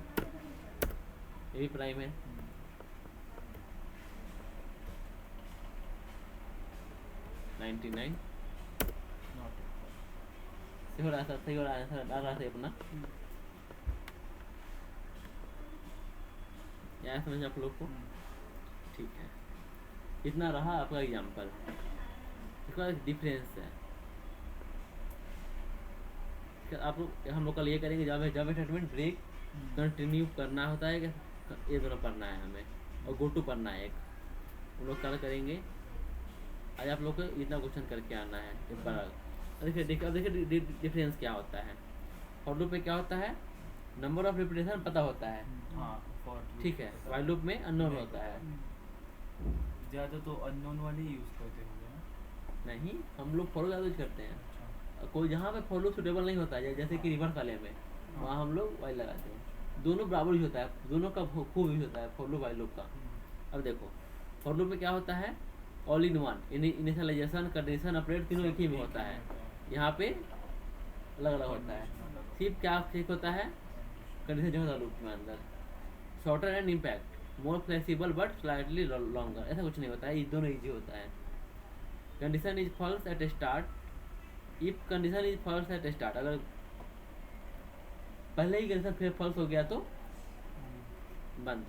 ये भी प्राइम है। 99 सही हो रहा था, सही हो रहा है, डाल रहा था अपना। यहाँ समझ आप लोग को, ठीक है। इतना रहा आपका एग्जाम्पल, इसका एक डिफरेंस है। आप लोग हम लोग कल ये करेंगे, जब स्टेटमेंट ब्रेक कंटिन्यू करना होता है, ये दोनों पढ़ना है हमें, और गो टू पढ़ना है एक, हम लोग कल करेंगे। आज आप लोग को इतना क्वेश्चन करके आना है एक बार। देखिए डिफरेंस क्या होता है। फॉर लूप में क्या होता है, नंबर ऑफ रिपीटेशन पता होता है, ठीक है। व्हाइल लूप में अननोन होता है। ज़्यादा तो अननोन वाले यूज़ करते होंगे ना? नहीं, हम लोग फॉर ज़्यादा यूज करते हैं। कोई जहाँ पे फॉर लूप सुटेबल नहीं होता है, जैसे कि रिवर्स वाले में, वहाँ हम लोग व्हाइल लगाते हैं। दोनों बराबर यूज होता है, दोनों का खूब यूज होता है, फॉर लूप व्हाइल लूप का। अब देखो फॉर लूप में क्या होता है, all in one, initialization condition operate तीनों एक ही में होता है। यहाँ पे अलग अलग होता है। सिर्फ क्या ठीक होता है, कंडीशन जो होता है लूप में अंदर, shorter and impact, more flexible but slightly longer, ऐसा कुछ नहीं होता है, ये दोनों ईजी होता है। Condition is false at start, if condition is false at start, अगर पहले ही कंडीशन फिर फॉल्स हो गया तो बंद,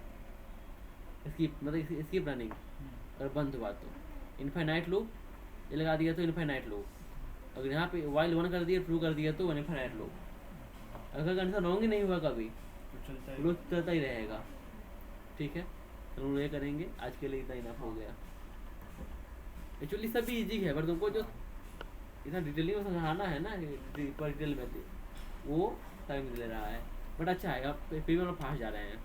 स्किप मतलब स्किप रनिंग, अगर बंद हुआ तो इनफाइनाइट लूप, ये लगा दिया तो इनफाइनाइट लूप, अगर यहाँ पे वाइल 1 कर दिया ट्रू कर दिया तो इनफाइनाइट लूप, अगर कंडीशन रॉन्ग ही नहीं हुआ कभी तो चलता लूप चलता ही रहेगा। ठीक है, तो हम लोग ये करेंगे, आज के लिए इतना इनफ हो गया। एक्चुअली सभी इजी है, पर तुमको जो इतना डिटेलिंग में समझाना है ना, पर डिटेल में वो टाइम ले रहा है, बट अच्छा है, आप फिर भी फास्ट जा रहे हैं।